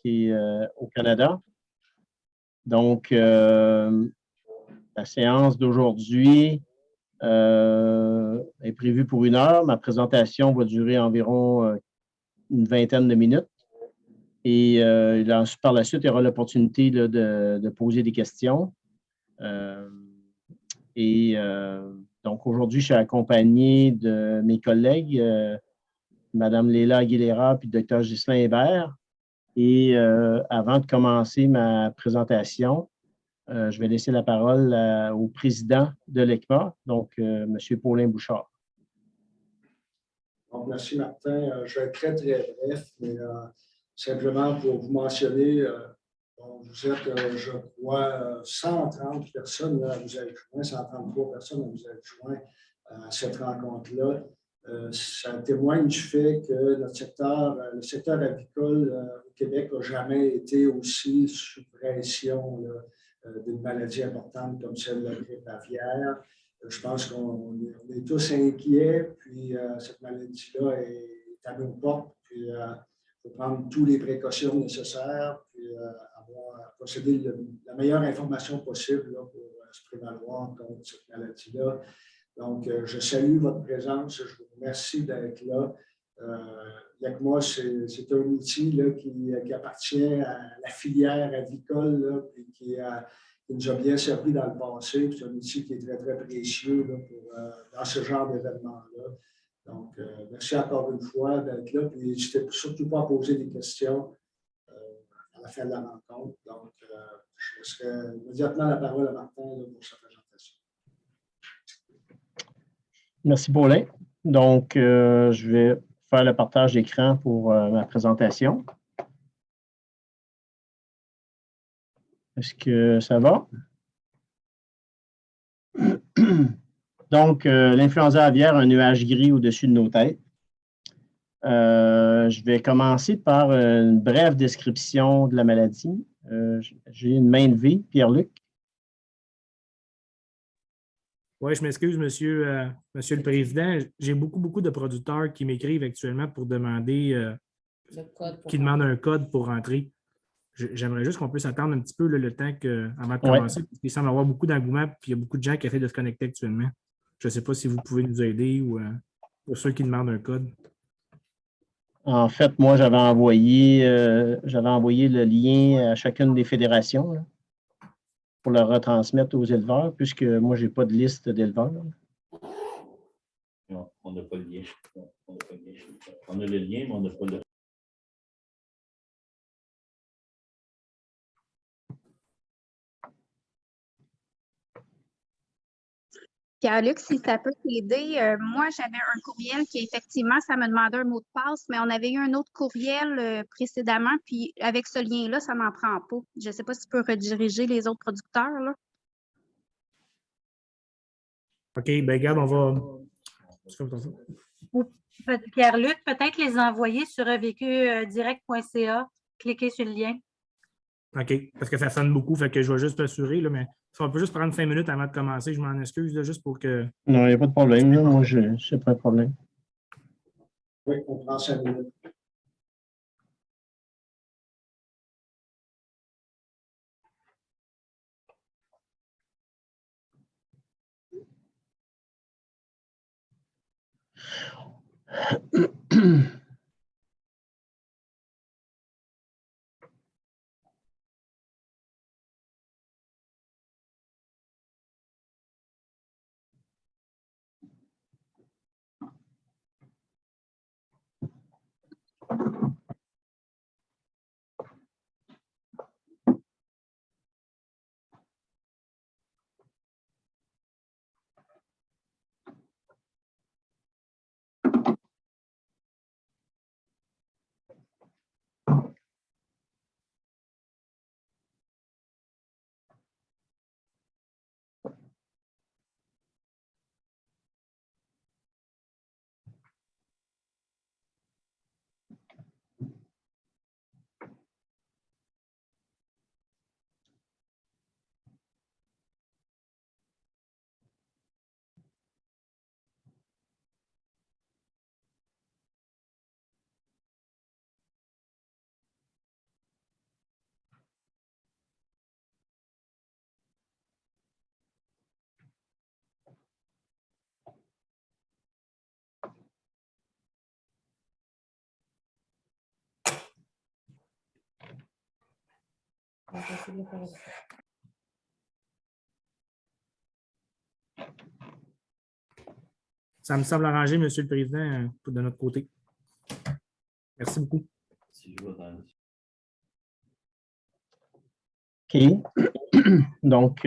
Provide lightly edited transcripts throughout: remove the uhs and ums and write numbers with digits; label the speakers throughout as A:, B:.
A: et au Canada. Donc, la séance d'aujourd'hui est prévue pour 1 heure. Ma présentation va durer environ une vingtaine de minutes. Et par la suite, il y aura l'opportunité de poser des questions. Donc, aujourd'hui, je suis accompagné de mes collègues, Mme Léla Aguilera et Dr. Ghislain Hébert. Et avant de commencer ma présentation, je vais laisser la parole au président de l'ECMA, donc M. Paulin Bouchard.
B: Donc, merci Martin. Je vais être très, très bref, mais simplement pour vous mentionner, vous êtes, je crois, 130 personnes à vous être joints, 133 personnes à vous être joints à cette rencontre-là. Ça témoigne du fait que notre secteur, le secteur avicole au Québec n'a jamais été aussi sous pression d'une maladie importante comme celle de la grippe aviaire. Je pense qu'on est tous inquiets, puis cette maladie-là est à nos portes, puis il faut prendre toutes les précautions nécessaires, puis posséder la meilleure information possible là, pour se prévaloir contre cette maladie-là. Donc, je salue votre présence, je vous remercie d'être là. L'ECMA, c'est un outil là, qui appartient à la filière avicole, là, et qui nous a bien servi dans le passé. C'est un outil qui est très, très précieux là, dans ce genre d'événement-là. Donc, merci encore une fois d'être là. Puis, n'hésitez surtout pas à poser des questions à la fin de la rencontre. Donc, je laisserai immédiatement la parole à Martin là, pour sa présentation.
A: Merci, Paulin. Donc, je vais faire le partage d'écran pour ma présentation. Est-ce que ça va? Donc, l'influenza aviaire, un nuage gris au-dessus de nos têtes. Je vais commencer par une brève description de la maladie. J'ai une main levée, Pierre-Luc.
C: Oui, je m'excuse, monsieur le Président. J'ai beaucoup de producteurs qui m'écrivent actuellement pour demander qui demandent un code pour rentrer. J'aimerais juste qu'on puisse attendre un petit peu le temps avant de commencer, parce qu'il semble y avoir beaucoup d'engouement, puis il y a beaucoup de gens qui essaient de se connecter actuellement. Je ne sais pas si vous pouvez nous aider ou pour ceux qui demandent un code.
A: En fait, moi, j'avais envoyé le lien à chacune des fédérations là, pour le retransmettre aux éleveurs, puisque moi, je n'ai pas de liste d'éleveurs.
D: Non, on n'a pas le lien. On a le lien, mais on n'a pas le.
E: Pierre-Luc, si ça peut t'aider, moi, j'avais un courriel qui, effectivement, ça me demandait un mot de passe, mais on avait eu un autre courriel précédemment, puis avec ce lien-là, ça n'en prend pas. Je ne sais pas si tu peux rediriger les autres producteurs, là.
C: OK, bien, regarde, on va.
F: Pierre-Luc, peut-être les envoyer sur avecdirect.ca, cliquez sur le lien.
C: OK, parce que ça sonne beaucoup, fait que je vais juste m'assurer, mais ça peut juste prendre 5 minutes avant de commencer, je m'en excuse, là, juste pour que...
A: Non, il n'y a pas de problème, là. Moi, je n'ai pas de problème.
B: Oui, on prend 5 minutes.
C: Ça me semble arrangé, Monsieur le Président, de notre côté. Merci beaucoup.
D: Si je vois dans-
A: OK. Donc,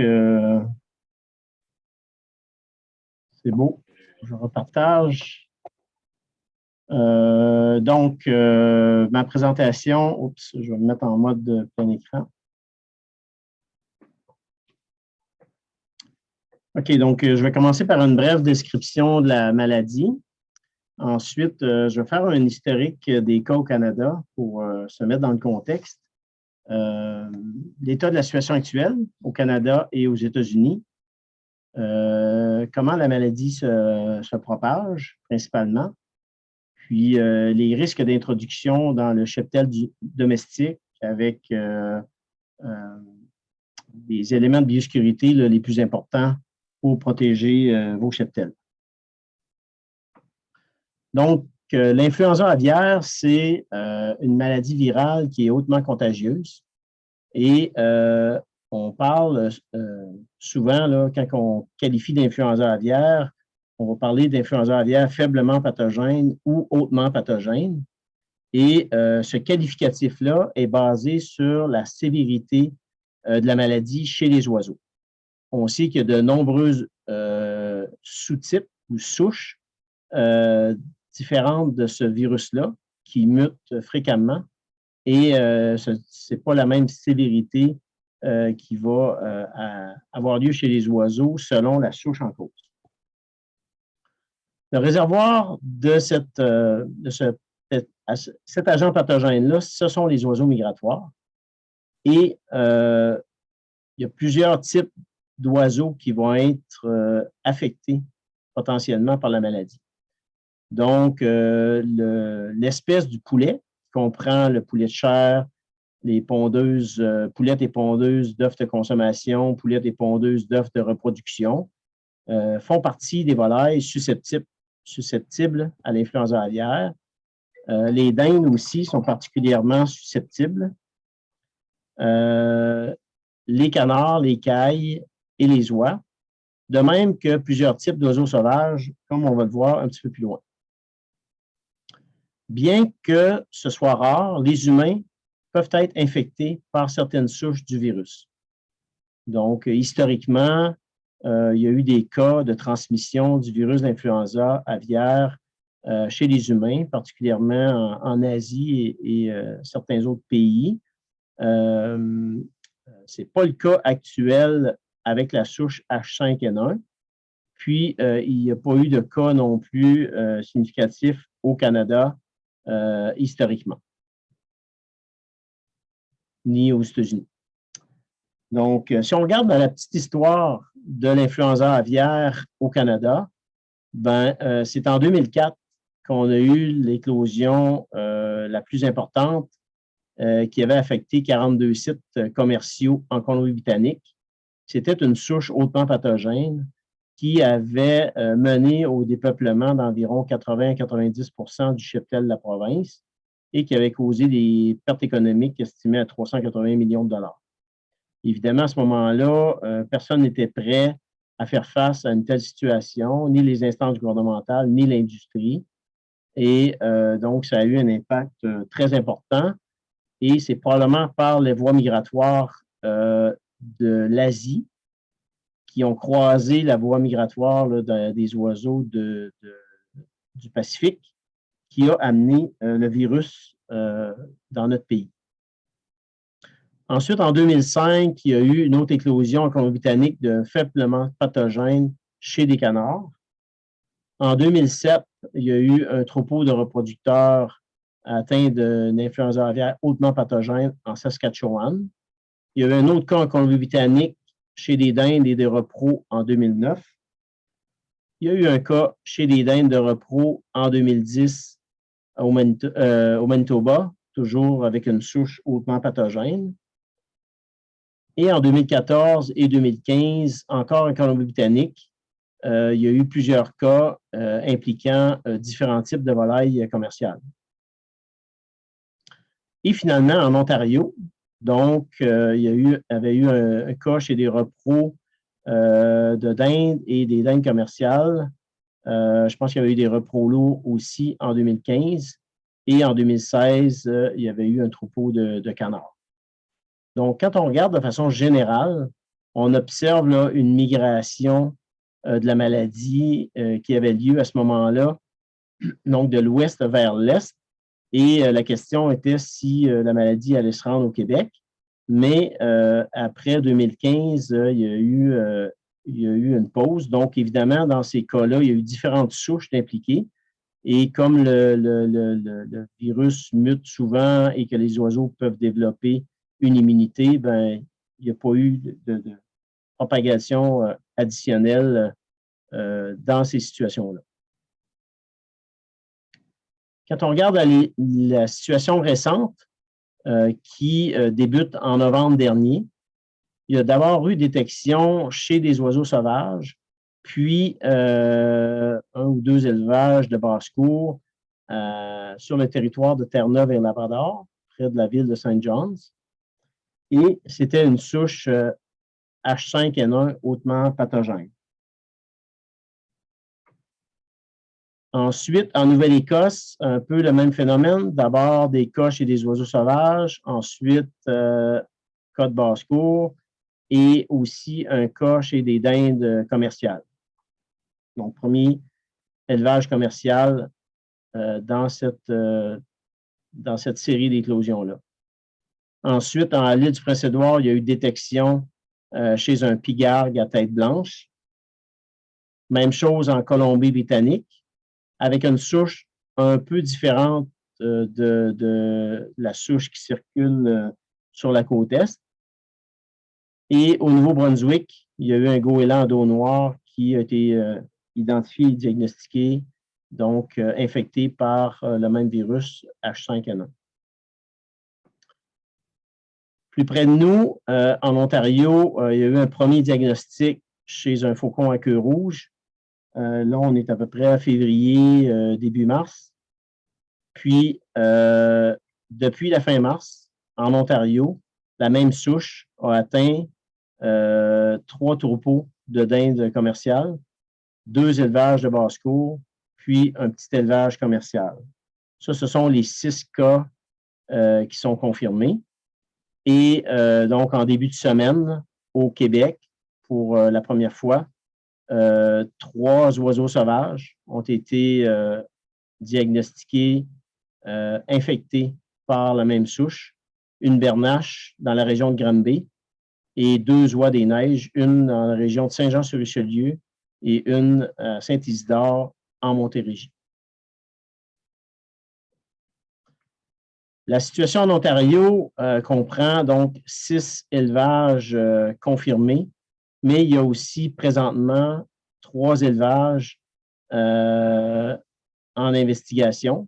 A: c'est beau. Je repartage. Donc, ma présentation, oups, je vais me mettre en mode plein écran. OK, donc je vais commencer par une brève description de la maladie. Ensuite, je vais faire un historique des cas au Canada pour se mettre dans le contexte. L'état de la situation actuelle au Canada et aux États-Unis. Comment la maladie se propage principalement. Puis les risques d'introduction dans le cheptel domestique avec des éléments de biosécurité les plus importants pour protéger vos cheptels. Donc, l'influenza aviaire, c'est une maladie virale qui est hautement contagieuse. Et on parle souvent, là, quand on qualifie d'influenza aviaire, on va parler d'influenza aviaire faiblement pathogène ou hautement pathogène. Et ce qualificatif-là est basé sur la sévérité de la maladie chez les oiseaux. On sait qu'il y a de nombreuses sous-types ou souches différentes de ce virus-là qui mutent fréquemment et ce n'est pas la même sévérité qui va avoir lieu chez les oiseaux selon la souche en cause. Le réservoir de cet agent pathogène-là, ce sont les oiseaux migratoires. Et il y a plusieurs types d'oiseaux qui vont être affectés potentiellement par la maladie. Donc, l'espèce du poulet, qui comprend le poulet de chair, les pondeuses, poulettes et pondeuses d'œufs de consommation, poulettes et pondeuses d'œufs de reproduction, font partie des volailles susceptibles à l'influenza aviaire. Les dindes aussi sont particulièrement susceptibles. Les canards, les cailles et les oies, de même que plusieurs types d'oiseaux sauvages, comme on va le voir un petit peu plus loin. Bien que ce soit rare, les humains peuvent être infectés par certaines souches du virus. Donc, historiquement, il y a eu des cas de transmission du virus d'influenza aviaire chez les humains, particulièrement en Asie et certains autres pays. Ce n'est pas le cas actuel avec la souche H5N1. Puis, il n'y a pas eu de cas non plus significatif au Canada historiquement, ni aux États-Unis. Donc, si on regarde dans la petite histoire de l'influenza aviaire au Canada, c'est en 2004 qu'on a eu l'éclosion la plus importante qui avait affecté 42 sites commerciaux en Colombie-Britannique. C'était une souche hautement pathogène qui avait mené au dépeuplement d'environ 80-90% du cheptel de la province et qui avait causé des pertes économiques estimées à 380 millions de dollars. Évidemment, à ce moment-là, personne n'était prêt à faire face à une telle situation, ni les instances gouvernementales, ni l'industrie. Et donc, ça a eu un impact très important. Et c'est probablement par les voies migratoires de l'Asie qui ont croisé la voie migratoire là, des oiseaux du Pacifique qui a amené le virus dans notre pays. Ensuite, en 2005, il y a eu une autre éclosion en Colombie-Britannique de faiblement pathogène chez des canards. En 2007, il y a eu un troupeau de reproducteurs atteint d'une influenza aviaire hautement pathogène en Saskatchewan. Il y a eu un autre cas en Colombie-Britannique chez des dindes et des repros en 2009. Il y a eu un cas chez des dindes de repros en 2010 au Manitoba, toujours avec une souche hautement pathogène. Et en 2014 et 2015, encore en Colombie-Britannique, il y a eu plusieurs cas impliquant différents types de volailles commerciales. Et finalement, en Ontario, Donc, il y avait eu un cas chez des repros de dinde et des dindes commerciales. Je pense qu'il y avait eu des repros lourds aussi en 2015. Et en 2016, il y avait eu un troupeau de canards. Donc, quand on regarde de façon générale, on observe là, une migration de la maladie qui avait lieu à ce moment-là, donc de l'ouest vers l'est. Et la question était si la maladie allait se rendre au Québec. Mais après 2015, il y a eu une pause. Donc, évidemment, dans ces cas-là, il y a eu différentes souches impliquées. Et comme le virus mute souvent et que les oiseaux peuvent développer une immunité, ben, il n'y a pas eu de propagation additionnelle dans ces situations-là. Quand on regarde la situation récente qui débute en novembre dernier, il y a d'abord eu détection chez des oiseaux sauvages, puis un ou deux élevages de basse-cour sur le territoire de Terre-Neuve et Labrador, près de la ville de St. John's. Et c'était une souche H5N1 hautement pathogène. Ensuite, en Nouvelle-Écosse, un peu le même phénomène. D'abord, des cas chez des oiseaux sauvages. Ensuite, cas de basse-cour. Et aussi un cas chez des dindes commerciales. Donc, premier élevage commercial dans cette série d'éclosions-là. Ensuite, en l'île du Prince-Édouard, il y a eu détection chez un pigargue à tête blanche. Même chose en Colombie-Britannique, avec une souche un peu différente de la souche qui circule sur la côte Est. Et au Nouveau-Brunswick, il y a eu un goéland à dos noir qui a été identifié et diagnostiqué, donc infecté par le même virus H5N1. Plus près de nous, en Ontario, il y a eu un premier diagnostic chez un faucon à queue rouge. Là, on est à peu près à février, début mars. Puis, depuis la fin mars, en Ontario, la même souche a atteint 3 troupeaux de dindes commerciales, 2 élevages de basse-cour, puis un petit élevage commercial. Ça, ce sont les 6 cas qui sont confirmés. Et donc, en début de semaine, au Québec, pour la première fois, 3 oiseaux sauvages ont été diagnostiqués, infectés par la même souche. Une bernache dans la région de Granby et 2 oies des neiges, une dans la région de Saint-Jean-sur-Richelieu et une à Saint-Isidore en Montérégie. La situation en Ontario comprend donc 6 élevages confirmés, mais il y a aussi présentement 3 élevages en investigation,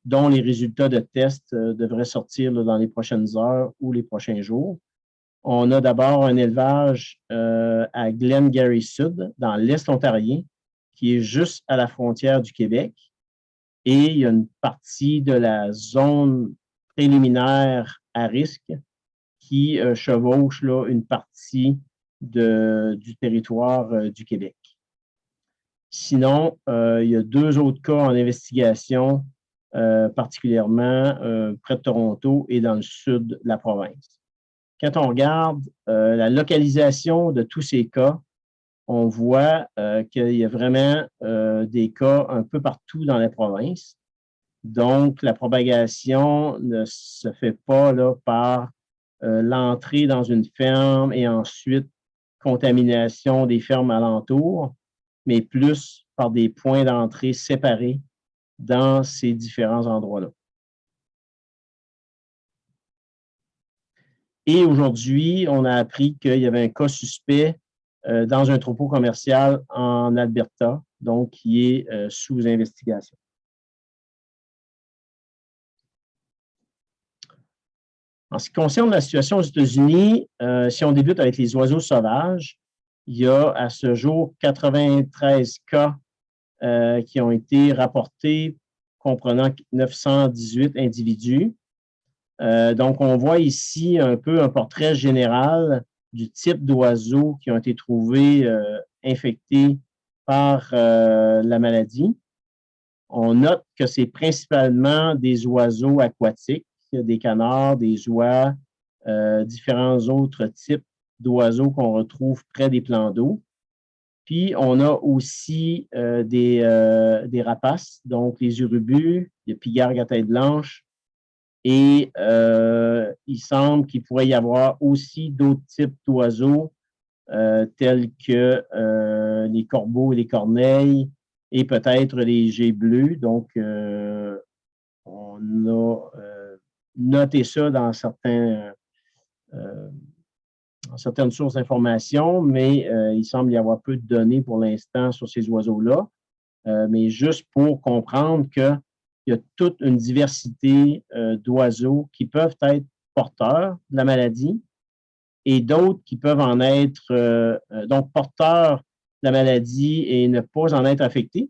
A: dont les résultats de tests devraient sortir dans les prochaines heures ou les prochains jours. On a d'abord un élevage à Glengarry Sud, dans l'Est ontarien, qui est juste à la frontière du Québec. Et il y a une partie de la zone préliminaire à risque qui chevauche là, une partie du territoire du Québec. Sinon, il y a 2 autres cas en investigation, particulièrement près de Toronto et dans le sud de la province. Quand on regarde la localisation de tous ces cas, on voit qu'il y a vraiment des cas un peu partout dans la province. Donc, la propagation ne se fait pas là, par l'entrée dans une ferme et ensuite contamination des fermes alentours, mais plus par des points d'entrée séparés dans ces différents endroits-là. Et aujourd'hui, on a appris qu'il y avait un cas suspect dans un troupeau commercial en Alberta, donc qui est sous investigation. En ce qui concerne la situation aux États-Unis, si on débute avec les oiseaux sauvages, il y a à ce jour 93 cas qui ont été rapportés, comprenant 918 individus. Donc, on voit ici un peu un portrait général du type d'oiseaux qui ont été trouvés infectés par la maladie. On note que c'est principalement des oiseaux aquatiques, des canards, des oies, différents autres types d'oiseaux qu'on retrouve près des plans d'eau. Puis, on a aussi des rapaces, donc les urubus, les pigargues à tête blanche. Et il semble qu'il pourrait y avoir aussi d'autres types d'oiseaux, tels que les corbeaux et les corneilles, et peut-être les geais bleus. Donc, on a noté ça dans certaines sources d'informations, mais il semble y avoir peu de données pour l'instant sur ces oiseaux-là. Mais juste pour comprendre qu'il y a toute une diversité d'oiseaux qui peuvent être porteurs de la maladie et d'autres qui peuvent en être, donc porteurs de la maladie et ne pas en être affectés,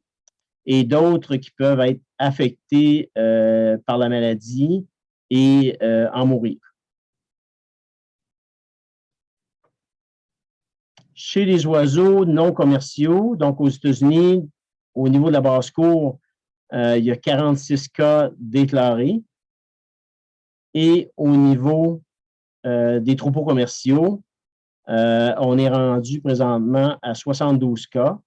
A: et d'autres qui peuvent être affectés par la maladie et en mourir. Chez les oiseaux non commerciaux, donc aux États-Unis, au niveau de la basse-cour, il y a 46 cas déclarés. Et au niveau des troupeaux commerciaux, on est rendu présentement à 72 cas.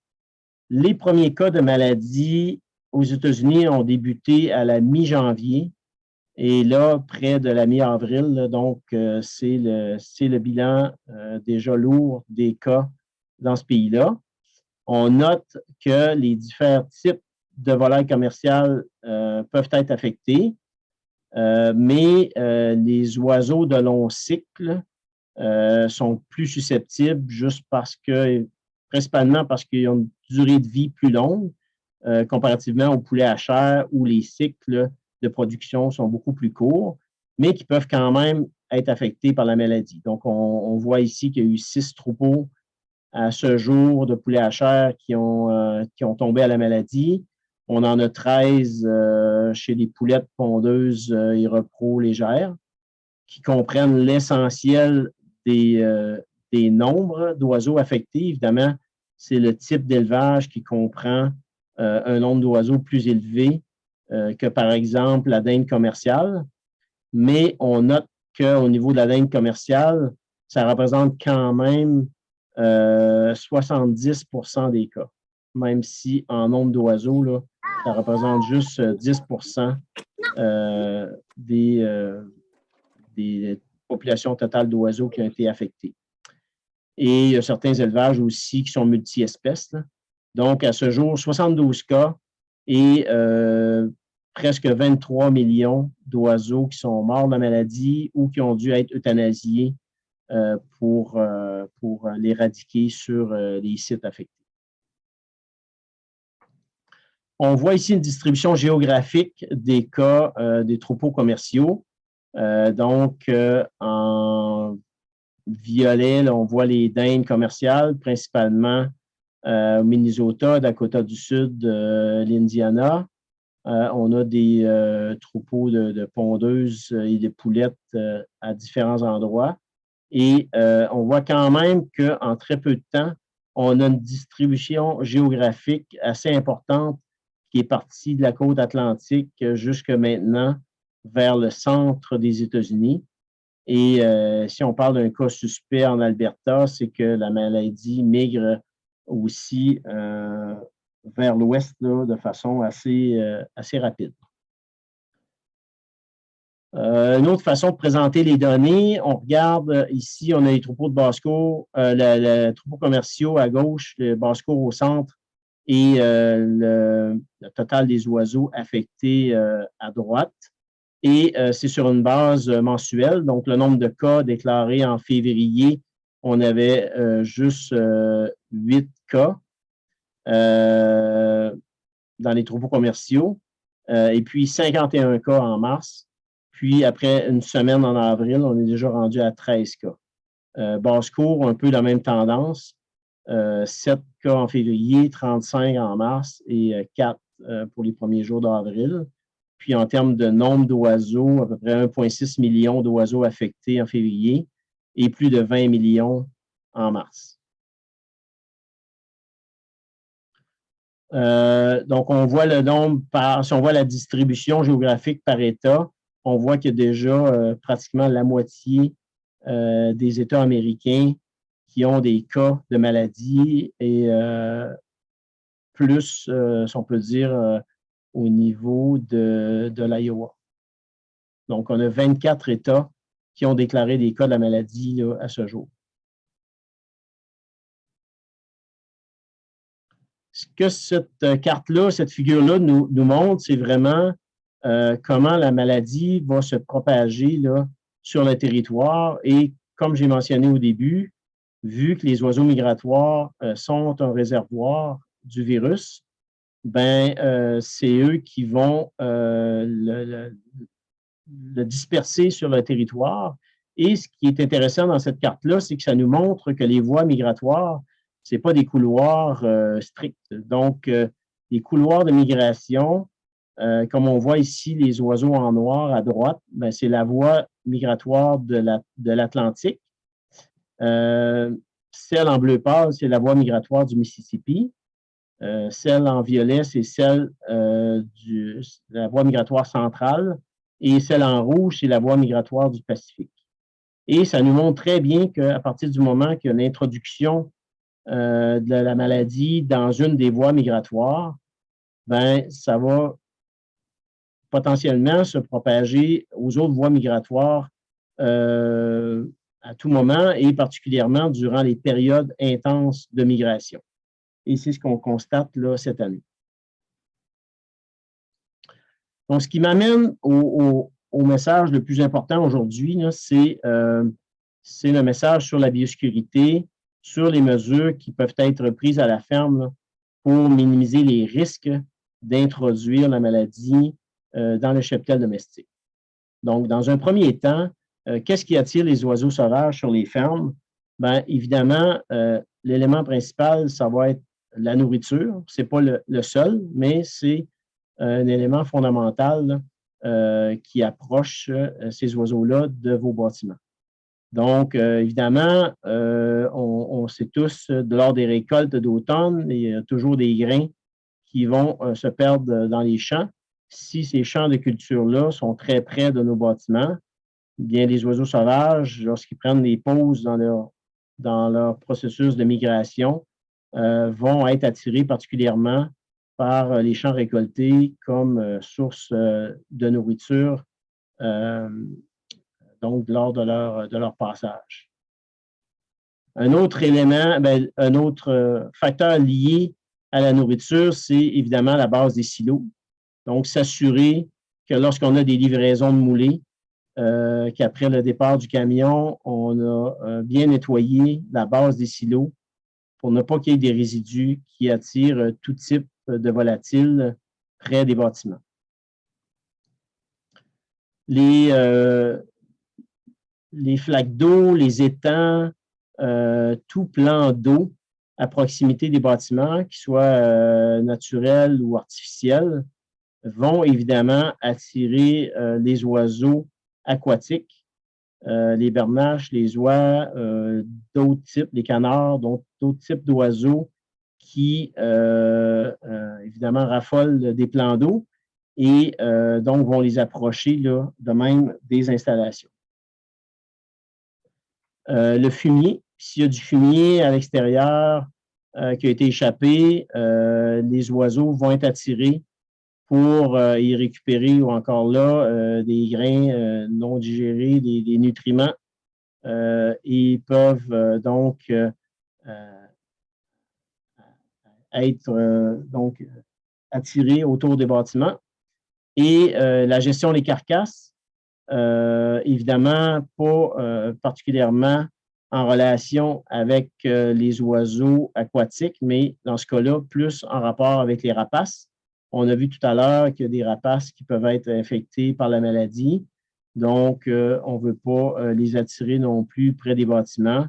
A: Les premiers cas de maladie aux États-Unis ont débuté à la mi-janvier et là, près de la mi-avril, donc c'est le bilan déjà lourd des cas dans ce pays-là. On note que les différents types de volailles commerciales peuvent être affectés, mais les oiseaux de long cycle sont plus susceptibles juste principalement parce qu'ils ont une durée de vie plus longue comparativement aux poulets à chair où les cycles de production sont beaucoup plus courts, mais qui peuvent quand même être affectés par la maladie. Donc, on voit ici qu'il y a eu 6 troupeaux à ce jour de poulets à chair qui ont tombé à la maladie. On en a 13 chez les poulettes pondeuses et repros légères qui comprennent l'essentiel des nombres d'oiseaux affectés. Évidemment, c'est le type d'élevage qui comprend un nombre d'oiseaux plus élevé que, par exemple, la dinde commerciale. Mais on note qu'au niveau de la dinde commerciale, ça représente quand même 70% des cas, même si en nombre d'oiseaux, là, ça représente juste 10% des populations totales d'oiseaux qui ont été affectées. Et il y a certains élevages aussi qui sont multi-espèces. Donc, à ce jour, 72 cas et presque 23 millions d'oiseaux qui sont morts de la maladie ou qui ont dû être euthanasiés pour l'éradiquer sur les sites affectés. On voit ici une distribution géographique des cas des troupeaux commerciaux. Donc, en violet, là, on voit les dindes commerciales, principalement au Minnesota, Dakota du Sud, l'Indiana. On a des troupeaux de pondeuses et de poulettes à différents endroits. Et on voit quand même qu'en très peu de temps, on a une distribution géographique assez importante qui est partie de la côte atlantique jusque maintenant vers le centre des États-Unis. Et si on parle d'un cas suspect en Alberta, c'est que la maladie migre aussi vers l'ouest de façon assez rapide. Une autre façon de présenter les données, on regarde ici, on a les troupeaux de basse-cour, les troupeaux commerciaux à gauche, le basse-cour au centre et le total des oiseaux affectés à droite. Et c'est sur une base mensuelle, donc le nombre de cas déclarés en février, on avait juste 8 cas dans les troupeaux commerciaux et puis 51 cas en mars. Puis, après une semaine en avril, on est déjà rendu à 13 cas. Basse-cour, un peu la même tendance. 7 cas en février, 35 en mars et 4 pour les premiers jours d'avril. Puis en termes de nombre d'oiseaux, à peu près 1,6 million d'oiseaux affectés en février et plus de 20 millions en mars. Donc, on voit le nombre si on voit la distribution géographique par État, on voit qu'il y a déjà pratiquement la moitié des États américains qui ont des cas de maladie et plus, si on peut dire, au niveau de l'Iowa. Donc, on a 24 États qui ont déclaré des cas de la maladie là, à ce jour. Ce que cette carte-là, cette figure-là nous montre, c'est vraiment comment la maladie va se propager là, sur le territoire. Et comme j'ai mentionné au début, vu que les oiseaux migratoires sont un réservoir du virus, ben, c'est eux qui vont le disperser sur le territoire. Et ce qui est intéressant dans cette carte-là, c'est que ça nous montre que les voies migratoires, ce n'est pas des couloirs stricts. Donc, les couloirs de migration, comme on voit ici les oiseaux en noir à droite, ben, c'est la voie migratoire de l'Atlantique. Celle en bleu pâle, c'est la voie migratoire du Mississippi. Celle en violet, c'est celle de la voie migratoire centrale. Et celle en rouge, c'est la voie migratoire du Pacifique. Et ça nous montre très bien qu'à partir du moment qu'il y a l'introduction de la maladie dans une des voies migratoires, ben, ça va potentiellement se propager aux autres voies migratoires à tout moment et particulièrement durant les périodes intenses de migration. Et c'est ce qu'on constate là cette année. Donc, ce qui m'amène au message le plus important aujourd'hui, c'est le message sur la biosécurité, sur les mesures qui peuvent être prises à la ferme là, pour minimiser les risques d'introduire la maladie dans le cheptel domestique. Donc, dans un premier temps, qu'est-ce qui attire les oiseaux sauvages sur les fermes? Bien, évidemment, l'élément principal, ça va être la nourriture. Ce n'est pas le seul, mais c'est un élément fondamental qui approche ces oiseaux-là de vos bâtiments. Donc, évidemment, on sait tous, lors des récoltes d'automne, il y a toujours des grains qui vont se perdre dans les champs. Si ces champs de culture-là sont très près de nos bâtiments, bien les oiseaux sauvages, lorsqu'ils prennent des pauses dans leur processus de migration, vont être attirés particulièrement par les champs récoltés comme source de nourriture, donc lors de leur passage. Un autre élément, bien, un autre facteur lié à la nourriture, c'est évidemment la base des silos. Donc, s'assurer que lorsqu'on a des livraisons de moulées, qu'après le départ du camion, on a bien nettoyé la base des silos pour ne pas qu'il y ait des résidus qui attirent tout type de volatiles près des bâtiments. Les flaques d'eau, les étangs, tout plan d'eau à proximité des bâtiments, qu'ils soient naturels ou artificiels, vont évidemment attirer les oiseaux aquatiques, les bernaches, les oies, d'autres types, les canards, d'autres types d'oiseaux qui, évidemment, raffolent des plans d'eau et donc vont les approcher là, de même des installations. Le fumier, s'il y a du fumier à l'extérieur qui a été échappé, les oiseaux vont être attirés pour y récupérer ou encore là des grains non digérés, des nutriments. Ils peuvent donc être donc attirés autour des bâtiments. Et la gestion des carcasses, évidemment, pas particulièrement en relation avec les oiseaux aquatiques, mais dans ce cas-là, plus en rapport avec les rapaces. On a vu tout à l'heure qu'il y a des rapaces qui peuvent être infectés par la maladie. Donc, on ne veut pas les attirer non plus près des bâtiments.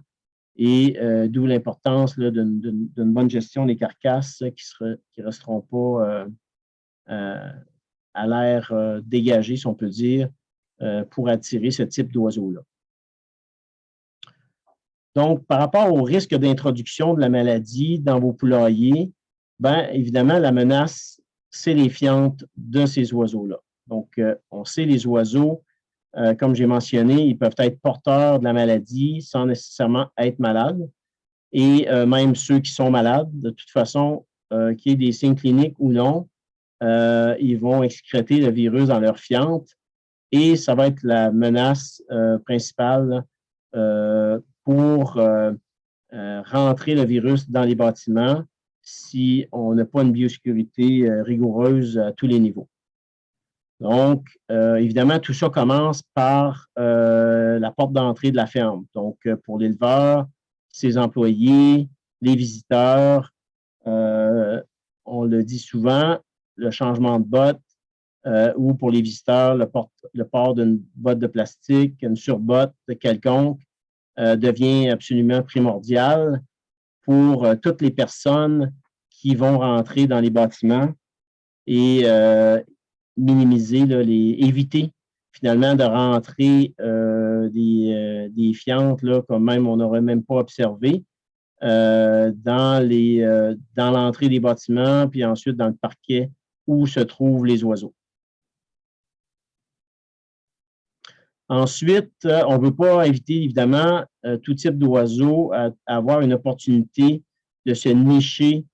A: Et d'où l'importance d'une bonne gestion des carcasses qui ne resteront pas à l'air dégagé, si on peut dire, pour attirer ce type d'oiseaux-là. Donc, par rapport au risque d'introduction de la maladie dans vos poulaillers, bien évidemment, la menace, c'est les fientes de ces oiseaux-là. Donc, on sait les oiseaux, comme j'ai mentionné, ils peuvent être porteurs de la maladie sans nécessairement être malades. Et même ceux qui sont malades, de toute façon, qu'il y ait des signes cliniques ou non, ils vont excréter le virus dans leur fiente et ça va être la menace principale pour rentrer le virus dans les bâtiments si on n'a pas une biosécurité rigoureuse à tous les niveaux. Donc, évidemment, tout ça commence par la porte d'entrée de la ferme. Donc, pour l'éleveur, ses employés, les visiteurs, on le dit souvent, le changement de botte ou pour les visiteurs, le port d'une botte de plastique, une surbotte quelconque devient absolument primordial pour toutes les personnes qui vont rentrer dans les bâtiments et minimiser, éviter finalement de rentrer des fientes là, comme même on n'aurait même pas observé dans l'entrée des bâtiments, puis ensuite dans le parquet où se trouvent les oiseaux. Ensuite, on ne veut pas éviter, évidemment, tout type d'oiseaux à avoir une opportunité de se nicher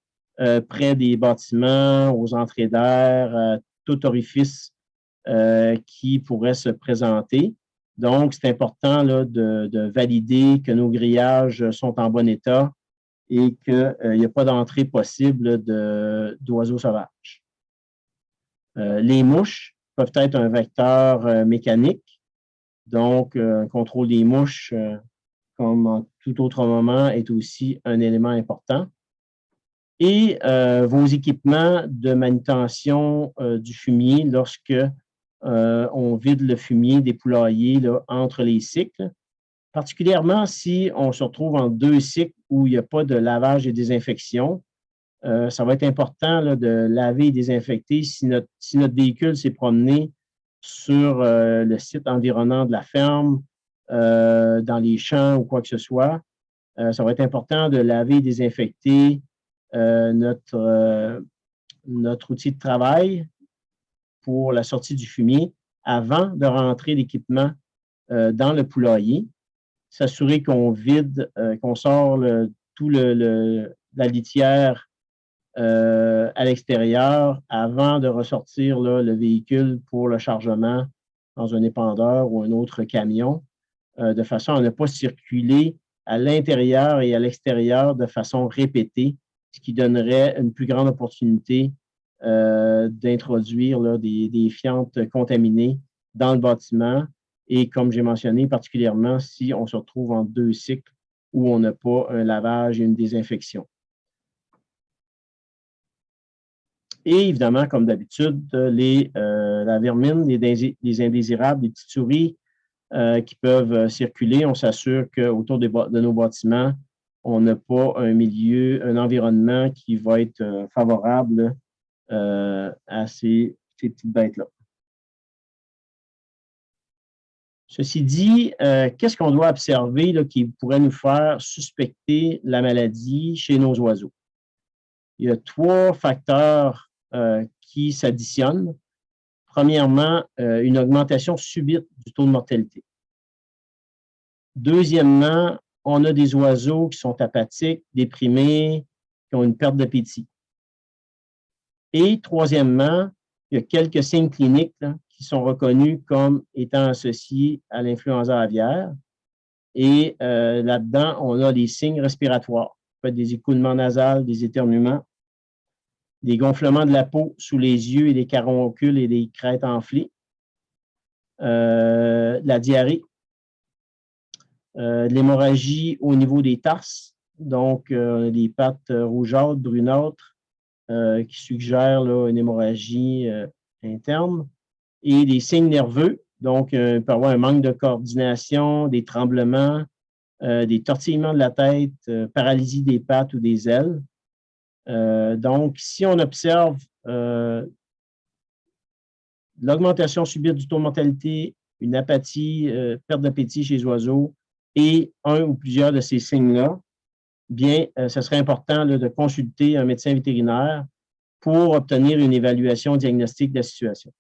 A: près des bâtiments, aux entrées d'air, tout orifice qui pourrait se présenter. Donc, c'est important là, de valider que nos grillages sont en bon état et qu'il n'y a pas d'entrée possible d'oiseaux sauvages. Les mouches peuvent être un vecteur mécanique. Donc, un contrôle des mouches, comme en tout autre moment, est aussi un élément important. Et vos équipements de manutention du fumier lorsque on vide le fumier des poulaillers là, entre les cycles, particulièrement si on se retrouve en 2 cycles où il n'y a pas de lavage et désinfection. Ça va être important là, de laver et désinfecter si notre véhicule s'est promené sur le site environnant de la ferme, dans les champs ou quoi que ce soit. Ça va être important de laver et désinfecter notre outil de travail pour la sortie du fumier avant de rentrer l'équipement dans le poulailler. S'assurer qu'on vide, qu'on sort tout la litière à l'extérieur avant de ressortir là, le véhicule pour le chargement dans un épandeur ou un autre camion, de façon à ne pas circuler à l'intérieur et à l'extérieur de façon répétée, ce qui donnerait une plus grande opportunité d'introduire là, des fientes contaminées dans le bâtiment et, comme j'ai mentionné, particulièrement si on se retrouve en 2 cycles où on n'a pas un lavage et une désinfection. Et évidemment, comme d'habitude, la vermine, les indésirables, les petites souris qui peuvent circuler. On s'assure qu'autour de nos bâtiments, on n'a pas un milieu, un environnement qui va être favorable à ces petites bêtes-là. Ceci dit, qu'est-ce qu'on doit observer là, qui pourrait nous faire suspecter la maladie chez nos oiseaux? Il y a 3 facteurs qui s'additionnent. Premièrement, une augmentation subite du taux de mortalité. Deuxièmement, on a des oiseaux qui sont apathiques, déprimés, qui ont une perte d'appétit. Et troisièmement, il y a quelques signes cliniques là, qui sont reconnus comme étant associés à l'influenza aviaire. Et là-dedans, on a les signes respiratoires, des écoulements nasales, des éternuements, des gonflements de la peau sous les yeux et les caroncules et des crêtes enflées, la diarrhée, de l'hémorragie au niveau des tarses, donc des pattes rougeâtres, brunâtres, qui suggèrent là, une hémorragie interne, et des signes nerveux, donc il peut y avoir un manque de coordination, des tremblements, des tortillements de la tête, paralysie des pattes ou des ailes. Donc, si on observe l'augmentation subite du taux de mortalité, une apathie, perte d'appétit chez les oiseaux et un ou plusieurs de ces signes-là, bien, ce serait important là, de consulter un médecin vétérinaire pour obtenir une évaluation diagnostique de la situation.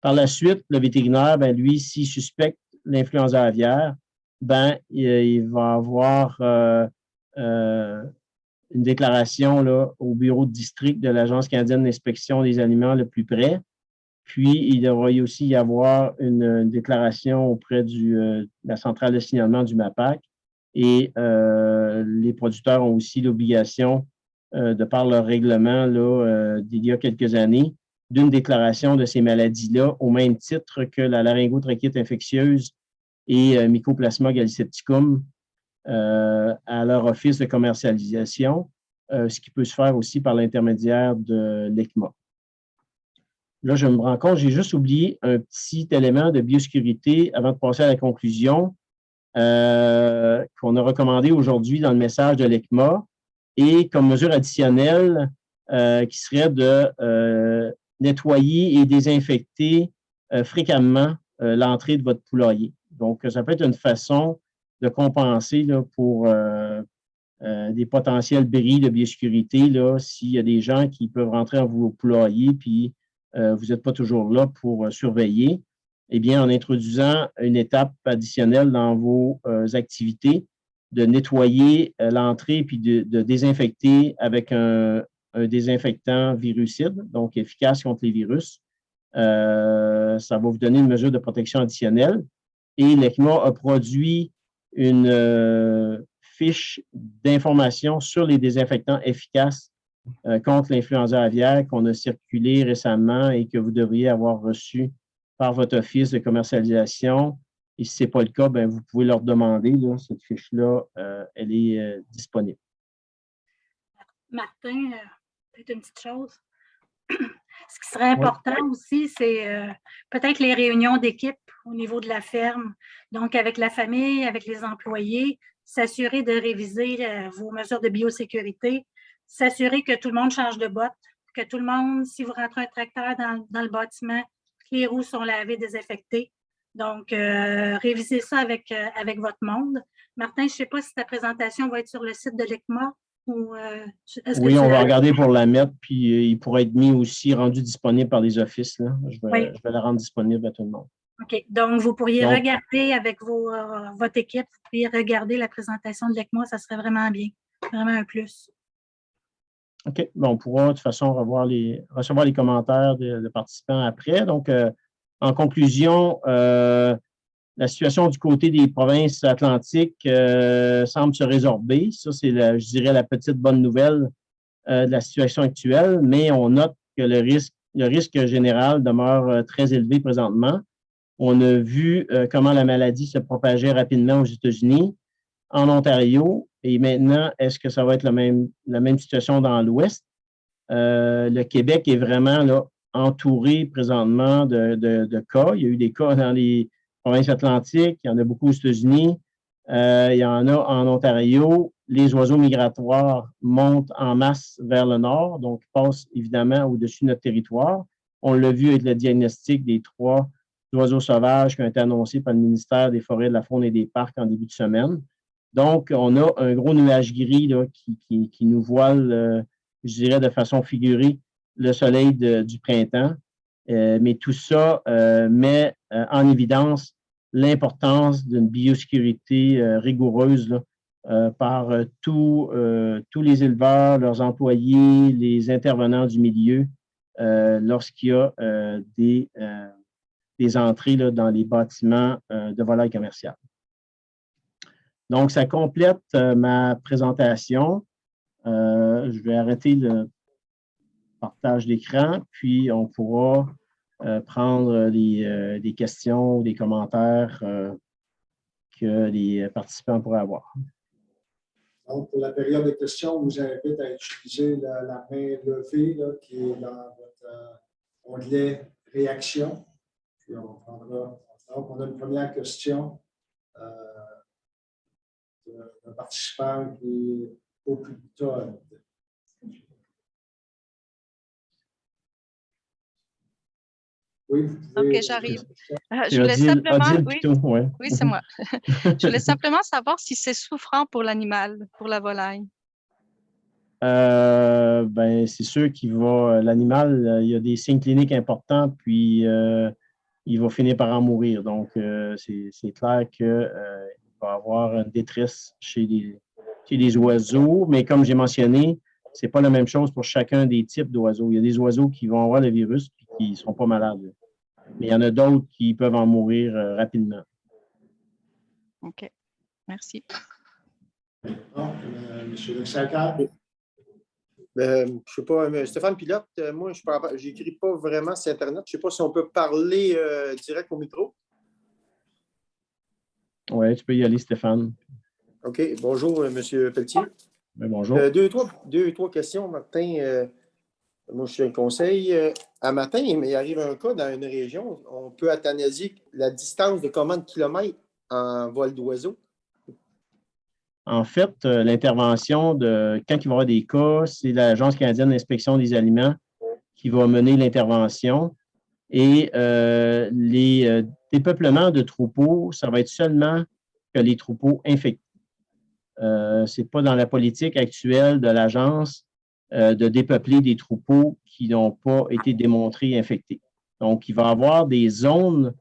A: Par la suite, le vétérinaire, ben, lui, s'il suspecte l'influenza aviaire, ben, il va avoir une déclaration là, au bureau de district de l'Agence canadienne d'inspection des aliments le plus près. Puis, il devrait aussi y avoir une déclaration auprès de la centrale de signalement du MAPAC. Et les producteurs ont aussi l'obligation, de par leur règlement là, d'il y a quelques années, d'une déclaration de ces maladies-là, au même titre que la laryngotrachite infectieuse et Mycoplasma galicepticum à leur office de commercialisation, ce qui peut se faire aussi par l'intermédiaire de l'ECMA. Là, je me rends compte, j'ai juste oublié un petit élément de biosécurité avant de passer à la conclusion qu'on a recommandé aujourd'hui dans le message de l'ECMA et comme mesure additionnelle qui serait de nettoyer et désinfecter fréquemment l'entrée de votre poulailler. Donc, ça peut être une façon de compenser là, pour des potentiels bris de biosécurité s'il y a des gens qui peuvent rentrer en vos poulailler puis vous n'êtes pas toujours là pour surveiller. Eh bien, en introduisant une étape additionnelle dans vos activités, de nettoyer l'entrée puis de désinfecter avec un désinfectant virucide, donc efficace contre les virus. Ça va vous donner une mesure de protection additionnelle. Et l'ECMA a produit une fiche d'information sur les désinfectants efficaces contre l'influenza aviaire qu'on a circulé récemment et que vous devriez avoir reçu par votre office de commercialisation. Et si ce n'est pas le cas, bien, vous pouvez leur demander. Là, cette fiche-là, elle est disponible.
F: Martin, peut-être une petite chose. Ce qui serait important aussi, c'est peut-être les réunions d'équipe au niveau de la ferme. Donc, avec la famille, avec les employés, s'assurer de réviser vos mesures de biosécurité, s'assurer que tout le monde change de bottes, que tout le monde, si vous rentrez un tracteur dans le bâtiment, que les roues sont lavées, désinfectées. Donc, réviser ça avec votre monde. Martin, je ne sais pas si ta présentation va être sur le site de l'ECMA.
A: Oui, on va regarder pour la mettre, puis il pourrait être mis aussi, rendu disponible par les offices. Là. Je vais la rendre disponible à tout le monde.
F: OK. Donc, vous pourriez regarder avec votre équipe, vous pourriez regarder la présentation de l'ECMA, ça serait vraiment bien. Vraiment un plus.
A: OK. Bon, on pourra de toute façon recevoir les commentaires des participants après. Donc, en conclusion, la situation du côté des provinces atlantiques semble se résorber. Ça, c'est, je dirais, la petite bonne nouvelle de la situation actuelle, mais on note que le risque général demeure très élevé présentement. On a vu comment la maladie se propageait rapidement aux États-Unis, en Ontario, et maintenant, est-ce que ça va être la même situation dans l'Ouest? Le Québec est vraiment là, entouré présentement de cas. Il y a eu des cas dans les provinces atlantiques, il y en a beaucoup aux États-Unis, il y en a en Ontario. Les oiseaux migratoires montent en masse vers le nord, donc passent évidemment au-dessus de notre territoire. On l'a vu avec le diagnostic des 3 oiseaux sauvages qui ont été annoncés par le ministère des Forêts, de la Faune et des Parcs en début de semaine. Donc, on a un gros nuage gris là, qui nous voile, je dirais de façon figurée, le soleil du printemps. Mais tout ça met en évidence l'importance d'une biosécurité rigoureuse là, par tous les éleveurs, leurs employés, les intervenants du milieu, lorsqu'il y a des entrées là, dans les bâtiments de volailles commerciales. Donc, ça complète ma présentation. Je vais arrêter le partage d'écran, puis on pourra prendre des questions ou des commentaires que les participants pourraient avoir.
B: Donc, pour la période de questions, on vous invite à utiliser la main levée là, qui est dans votre onglet réaction. Puis on prendra. Donc, on a une première question d'un participant qui est au plus tard. Oui, vous pouvez.
G: OK, j'arrive. Je
A: C'est
G: voulais simplement,
A: Odile
G: oui,
A: Pitot, ouais.
G: oui, c'est moi. Je voulais simplement savoir si c'est souffrant pour l'animal, pour la volaille.
A: Ben, c'est sûr l'animal, il y a des signes cliniques importants, puis il va finir par en mourir. Donc, c'est clair qu'il va y avoir une détresse chez les oiseaux, mais comme j'ai mentionné, ce n'est pas la même chose pour chacun des types d'oiseaux. Il y a des oiseaux qui vont avoir le virus et qui ne seront pas malades. Mais il y en a d'autres qui peuvent en mourir rapidement.
G: OK, merci.
B: Donc, M. Lexacar.
H: Je ne sais pas, Stéphane Pilote, moi, je n'écris pas vraiment sur Internet. Je ne sais pas si on peut parler direct au micro.
A: Oui, tu peux y aller, Stéphane.
H: OK. Bonjour, M. Pelletier.
A: Oui, bonjour.
H: Deux, trois questions, Martin. Moi, je suis un conseil. À matin, il arrive un cas dans une région, on peut athanasier la distance de combien de kilomètres en vol d'oiseau?
A: En fait, l'intervention quand il va y avoir des cas, c'est l'Agence canadienne d'inspection des aliments qui va mener l'intervention. Et les dépeuplements de troupeaux, ça va être seulement que les troupeaux infectés. Ce n'est pas dans la politique actuelle de l'Agence de dépeupler des troupeaux qui n'ont pas été démontrés infectés. Donc, il va y avoir des zones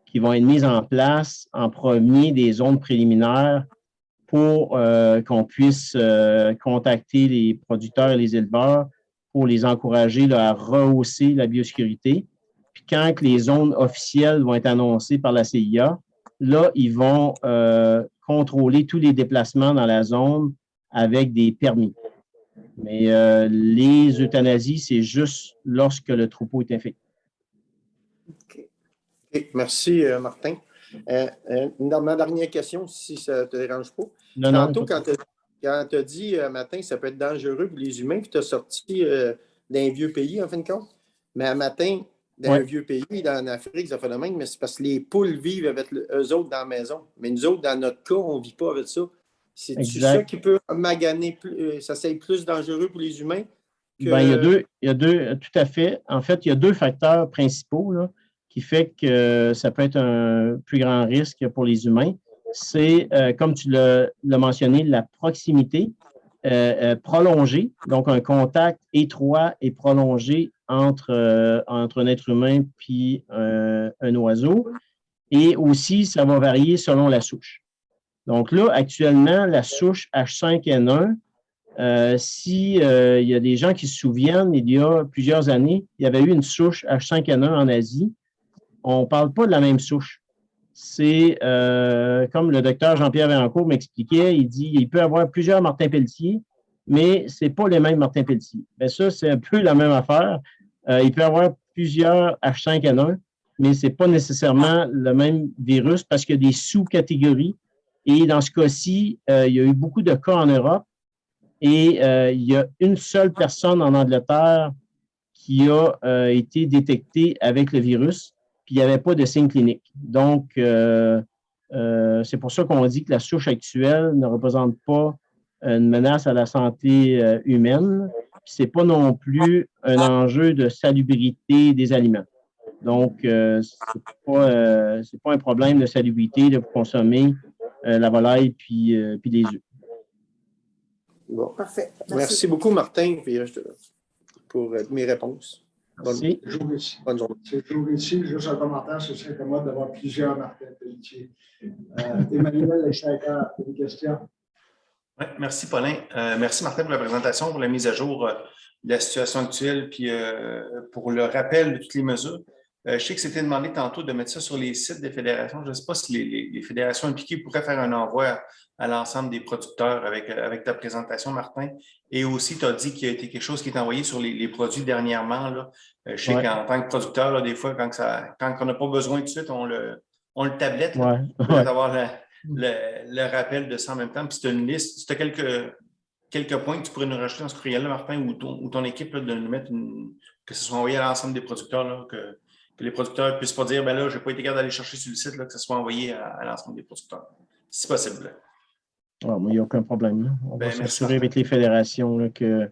A: qui vont être mises en place en premier, des zones préliminaires pour qu'on puisse contacter les producteurs et les éleveurs pour les encourager là, à rehausser la biosécurité. Puis quand les zones officielles vont être annoncées par la CIA, là, ils vont contrôler tous les déplacements dans la zone avec des permis. Mais les euthanasies, c'est juste lorsque le troupeau est infecté.
H: OK. Merci, Martin. Ma dernière question, si ça ne te dérange pas. Tantôt, quand tu as dit, Martin, ça peut être dangereux pour les humains, puis tu as sorti d'un vieux pays, en fin de compte. Mais à matin, dans un vieux pays, en Afrique, ça fait le même, mais c'est parce que les poules vivent avec eux autres dans la maison. Mais nous autres, dans notre cas, on ne vit pas avec ça. C'est-tu ça qui peut maganer, ça c'est plus dangereux pour les humains?
A: Bien, il y a deux, tout à fait. En fait, il y a deux facteurs principaux là, qui fait que ça peut être un plus grand risque pour les humains. C'est, comme tu l'as mentionné, la proximité prolongée, donc un contact étroit et prolongé entre un être humain puis un oiseau. Et aussi, ça va varier selon la souche. Donc là, actuellement, la souche H5N1, il y a des gens qui se souviennent, il y a plusieurs années, il y avait eu une souche H5N1 en Asie. On ne parle pas de la même souche. C'est comme le docteur Jean-Pierre Vaillancourt m'expliquait, il dit il peut y avoir plusieurs Martin Pelletier, mais ce n'est pas les mêmes Martin Pelletier. Bien, ça, c'est un peu la même affaire. Il peut y avoir plusieurs H5N1, mais ce n'est pas nécessairement le même virus parce qu'il y a des sous-catégories. Et dans ce cas-ci, il y a eu beaucoup de cas en Europe. Et il y a une seule personne en Angleterre qui a été détectée avec le virus, puis il n'y avait pas de signe clinique. Donc, c'est pour ça qu'on dit que la souche actuelle ne représente pas une menace à la santé humaine. Ce n'est pas non plus un enjeu de salubrité des aliments. Donc, ce n'est pas un problème de salubrité de consommer la volaille puis les œufs.
H: Bon, parfait. Merci beaucoup, Martin, pour mes réponses.
A: Merci.
H: Bonne journée.
B: C'est toujours ici, juste un commentaire, c'est très commode d'avoir plusieurs Martin Pelletier. Emmanuel Lexacar, une question?
I: Oui, merci, Paulin. Merci, Martin, pour la présentation, pour la mise à jour de la situation actuelle, puis pour le rappel de toutes les mesures. Je sais que c'était demandé tantôt de mettre ça sur les sites des fédérations. Je ne sais pas si les fédérations impliquées pourraient faire un envoi à l'ensemble des producteurs avec ta présentation, Martin. Et aussi, tu as dit qu'il y a été quelque chose qui est envoyé sur les produits dernièrement. Là. Je sais qu'en tant que producteur, là, des fois, quand on n'a pas besoin tout de suite, on le tablette là, pour avoir le rappel de ça en même temps. Puis, c'est une liste. Si tu as quelques points que tu pourrais nous rajouter dans ce courriel-là, Martin, ou ton équipe, là, de nous mettre que ce soit envoyé à l'ensemble des producteurs, là, que les producteurs ne puissent pas dire, ben là, je n'ai pas été capable d'aller chercher sur le site, là, que ce soit envoyé à l'ensemble des producteurs, si possible.
A: Il n'y a aucun problème. On va s'assurer avec les fédérations là, que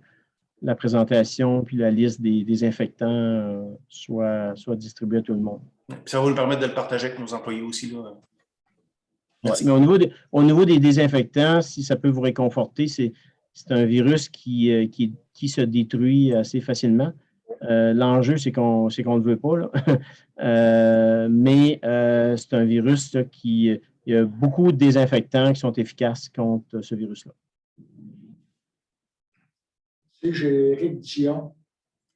A: la présentation puis la liste des désinfectants soit distribuée à tout le monde.
I: Puis ça va nous permettre de le partager avec nos employés aussi. Là.
A: Ouais, mais au niveau des désinfectants, si ça peut vous réconforter, c'est un virus qui se détruit assez facilement. L'enjeu, c'est qu'on ne le veut pas, là. Mais c'est un virus là, il y a beaucoup de désinfectants qui sont efficaces contre ce virus-là.
B: J'ai Éric Dion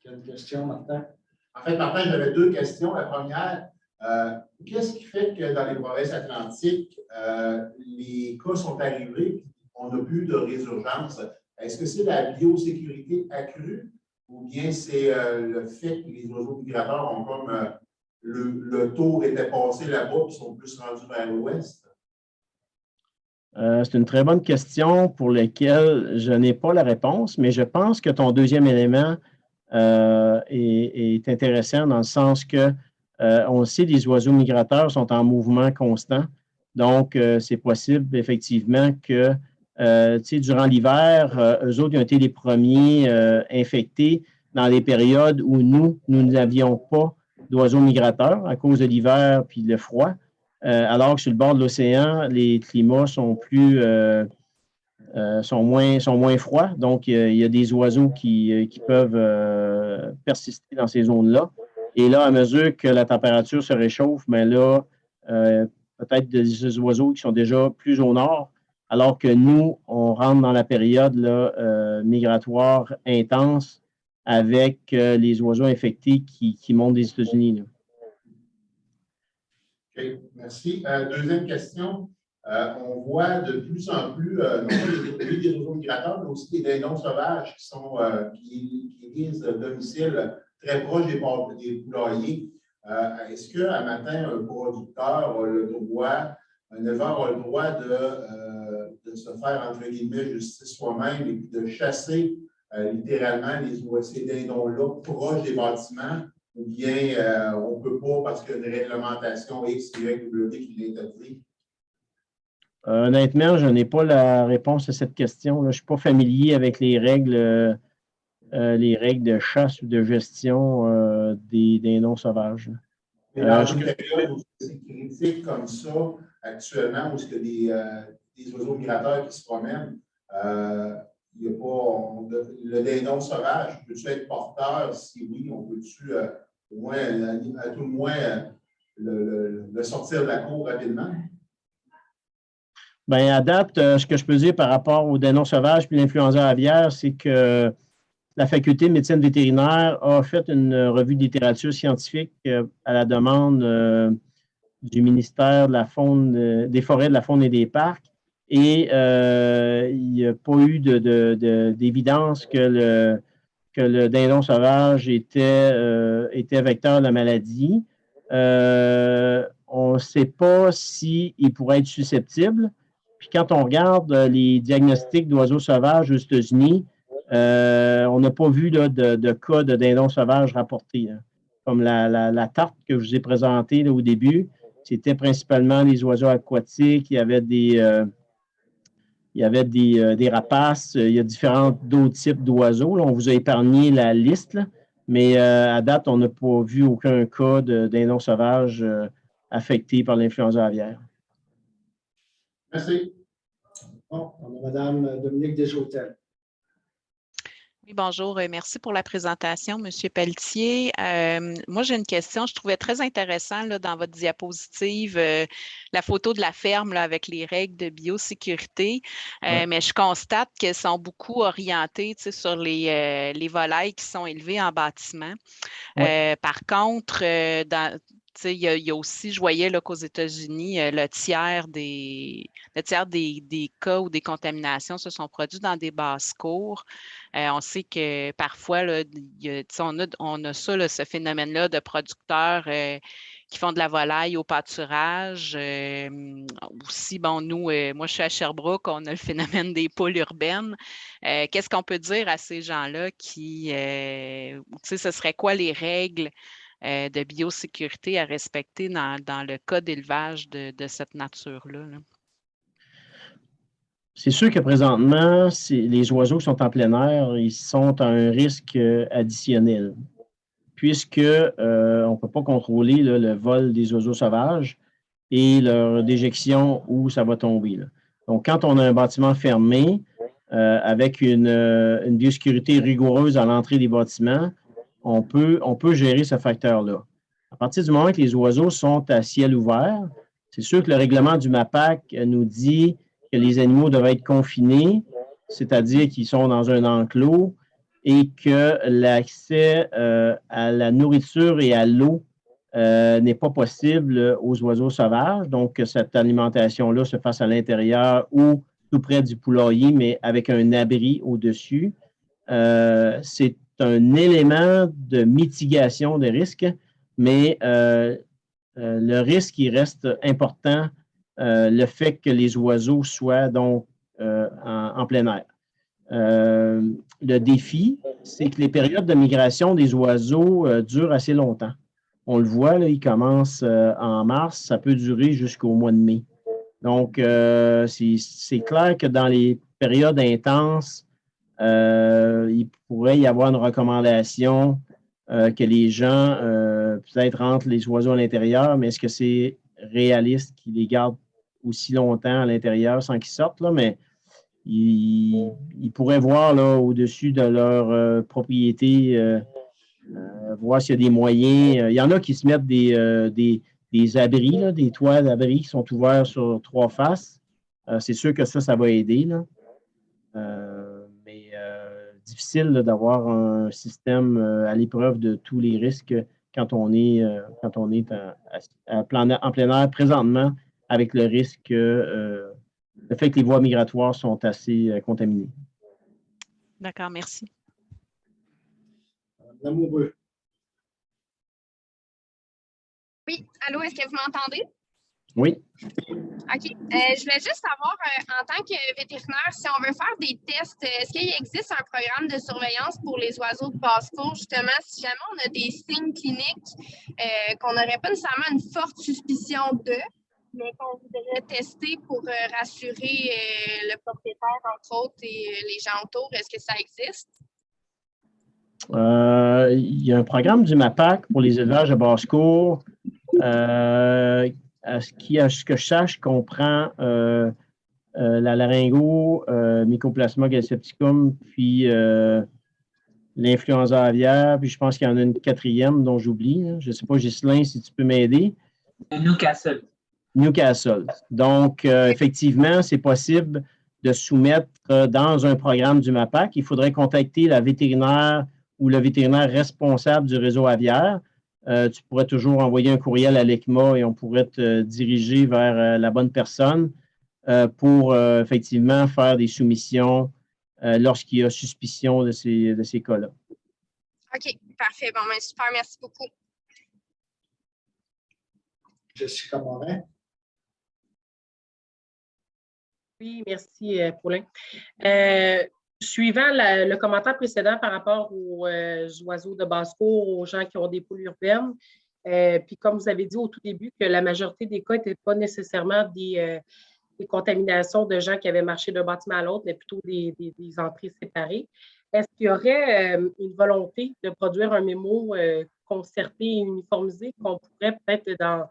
B: qui a une question, Martin.
J: En fait, Martin, j'avais 2 questions. La première, qu'est-ce qui fait que dans les provinces atlantiques, les cas sont arrivés, on n'a plus de résurgence? Est-ce que c'est la biosécurité accrue ou bien c'est le fait que les oiseaux migrateurs ont comme le tour était passé là-bas et sont plus rendus vers l'ouest?
A: C'est une très bonne question pour laquelle je n'ai pas la réponse, mais je pense que ton deuxième élément est intéressant dans le sens que on sait que les oiseaux migrateurs sont en mouvement constant. Donc, c'est possible effectivement que durant l'hiver, eux autres ils ont été les premiers infectés dans les périodes où nous n'avions pas d'oiseaux migrateurs à cause de l'hiver puis le froid. Alors que sur le bord de l'océan, les climats sont moins froids. Donc, il y a des oiseaux qui peuvent persister dans ces zones-là. Et là, à mesure que la température se réchauffe, mais là, peut-être des oiseaux qui sont déjà plus au nord, alors que nous, on rentre dans la période là, migratoire intense avec les oiseaux infectés qui montent des États-Unis.
J: OK, merci. Deuxième question. On voit de plus en plus, non pas des oiseaux migrateurs, mais aussi des dindons sauvages qui élisent domicile très proche des poulaillers. Est-ce qu'un matin, un producteur a le droit, un éleveur a le droit de se faire, entre guillemets, justice soi-même et puis de chasser littéralement ces dindons-là proches des bâtiments? Ou bien on ne peut pas parce qu'il y a une réglementation X, Y, W qui l'interdit?
A: Honnêtement, je n'ai pas la réponse à cette question. Je ne suis pas familier avec les règles de chasse ou de gestion des dindons sauvages.
J: Mais dans une période où c'est critique comme ça, actuellement, où il y a des oiseaux migrateurs qui se promènent, il y a pas, le dindon sauvage, peut-tu être porteur? Si oui, on peut-tu au moins, à tout le moins le sortir de la cour rapidement?
A: Bien, à date, ce que je peux dire par rapport au dindon sauvage et l'influenza aviaire, c'est que la Faculté de médecine vétérinaire a fait une revue de littérature scientifique à la demande du ministère de la Faune, des Forêts, de la Faune et des Parcs. Et il n'y a pas eu d'évidence que le dindon sauvage était vecteur de la maladie. On ne sait pas s'il pourrait être susceptible. Puis quand on regarde les diagnostics d'oiseaux sauvages aux États-Unis, on n'a pas vu là, de cas de dindon sauvage rapportés. Hein. Comme la tarte que je vous ai présentée là, au début, c'était principalement les oiseaux aquatiques. Il y avait des rapaces. Il y a d'autres types d'oiseaux. Là, on vous a épargné la liste, là, mais à date, on n'a pas vu aucun cas de dindon sauvage affecté par l'influenza aviaire.
J: Merci.
B: Bon, on a Mme Dominique Deschâtel.
G: Oui, bonjour. Merci pour la présentation, M. Pelletier. Moi, j'ai une question. Je trouvais très intéressant là, dans votre diapositive la photo de la ferme là, avec les règles de biosécurité, mais je constate qu'elles sont beaucoup orientées sur les volailles qui sont élevées en bâtiment. Par contre, il y a aussi, je voyais qu'aux États-Unis, le tiers des cas ou des contaminations se sont produits dans des basses-cours. On sait que parfois, là, on a ça, là, ce phénomène-là de producteurs qui font de la volaille au pâturage. Aussi, bon, nous, moi, je suis à Sherbrooke, on a le phénomène des poules urbaines. Qu'est-ce qu'on peut dire à ces gens-là qui, ce serait quoi les règles de biosécurité à respecter dans le cas d'élevage de cette nature-là? Là?
A: C'est sûr que présentement, les oiseaux qui sont en plein air, ils sont à un risque additionnel, puisque on ne peut pas contrôler là, le vol des oiseaux sauvages et leur déjection où ça va tomber. Là. Donc, quand on a un bâtiment fermé, avec une biossécurité rigoureuse à l'entrée des bâtiments, on peut gérer ce facteur-là. À partir du moment que les oiseaux sont à ciel ouvert, c'est sûr que le règlement du MAPAC nous dit que les animaux doivent être confinés, c'est-à-dire qu'ils sont dans un enclos et que l'accès à la nourriture et à l'eau n'est pas possible aux oiseaux sauvages. Donc, que cette alimentation-là se fasse à l'intérieur ou tout près du poulailler, mais avec un abri au-dessus. C'est un élément de mitigation des risques, mais le risque, il reste important, le fait que les oiseaux soient donc en plein air. Le défi, c'est que les périodes de migration des oiseaux durent assez longtemps. On le voit, là, il commence en mars, ça peut durer jusqu'au mois de mai. Donc, c'est clair que dans les périodes intenses, il pourrait y avoir une recommandation que les gens peut-être rentrent les oiseaux à l'intérieur, mais est-ce que c'est réaliste qu'ils les gardent aussi longtemps à l'intérieur sans qu'ils sortent? Là? Mais ils pourraient voir là, au-dessus de leur propriété, voir s'il y a des moyens. Il y en a qui se mettent des abris, là, des toits d'abris qui sont ouverts sur 3 faces. C'est sûr que ça va aider. Là. Mais difficile là, d'avoir un système à l'épreuve de tous les risques quand on est en plein air présentement avec le risque, le fait que les voies migratoires sont assez contaminées.
G: D'accord, merci.
B: Madame Aubreu.
K: Oui, allô, est-ce que vous m'entendez?
A: Oui.
K: OK. Je voulais juste savoir, en tant que vétérinaire, si on veut faire des tests, est-ce qu'il existe un programme de surveillance pour les oiseaux de basse-cour, justement, si jamais on a des signes cliniques qu'on n'aurait pas nécessairement une forte suspicion d'eux, mais qu'on voudrait tester pour rassurer le propriétaire, entre autres, et les gens autour, est-ce que ça existe?
A: Il y a un programme du MAPAC pour les élevages de basse-cour. À ce que je sache, comprend la laryngo, Mycoplasma gallisepticum, puis l'influenza aviaire, puis je pense qu'il y en a une 4e dont j'oublie. Je ne sais pas, Ghislain, si tu peux m'aider.
L: Newcastle.
A: Newcastle. Donc, effectivement, c'est possible de soumettre dans un programme du MAPAC. Il faudrait contacter la vétérinaire ou le vétérinaire responsable du réseau aviaire. Tu pourrais toujours envoyer un courriel à l'ECMA et on pourrait te diriger vers la bonne personne pour effectivement faire des soumissions lorsqu'il y a suspicion de ces cas-là.
K: OK, parfait. Bon, ben, super, merci beaucoup.
B: Jessica Morin.
L: Oui, merci, Paulin. Suivant le commentaire précédent par rapport aux oiseaux de basse-cour, aux gens qui ont des poules urbaines, puis comme vous avez dit au tout début que la majorité des cas n'étaient pas nécessairement des contaminations de gens qui avaient marché d'un bâtiment à l'autre, mais plutôt des entrées séparées. Est-ce qu'il y aurait une volonté de produire un mémo concerté et uniformisé qu'on pourrait peut-être dans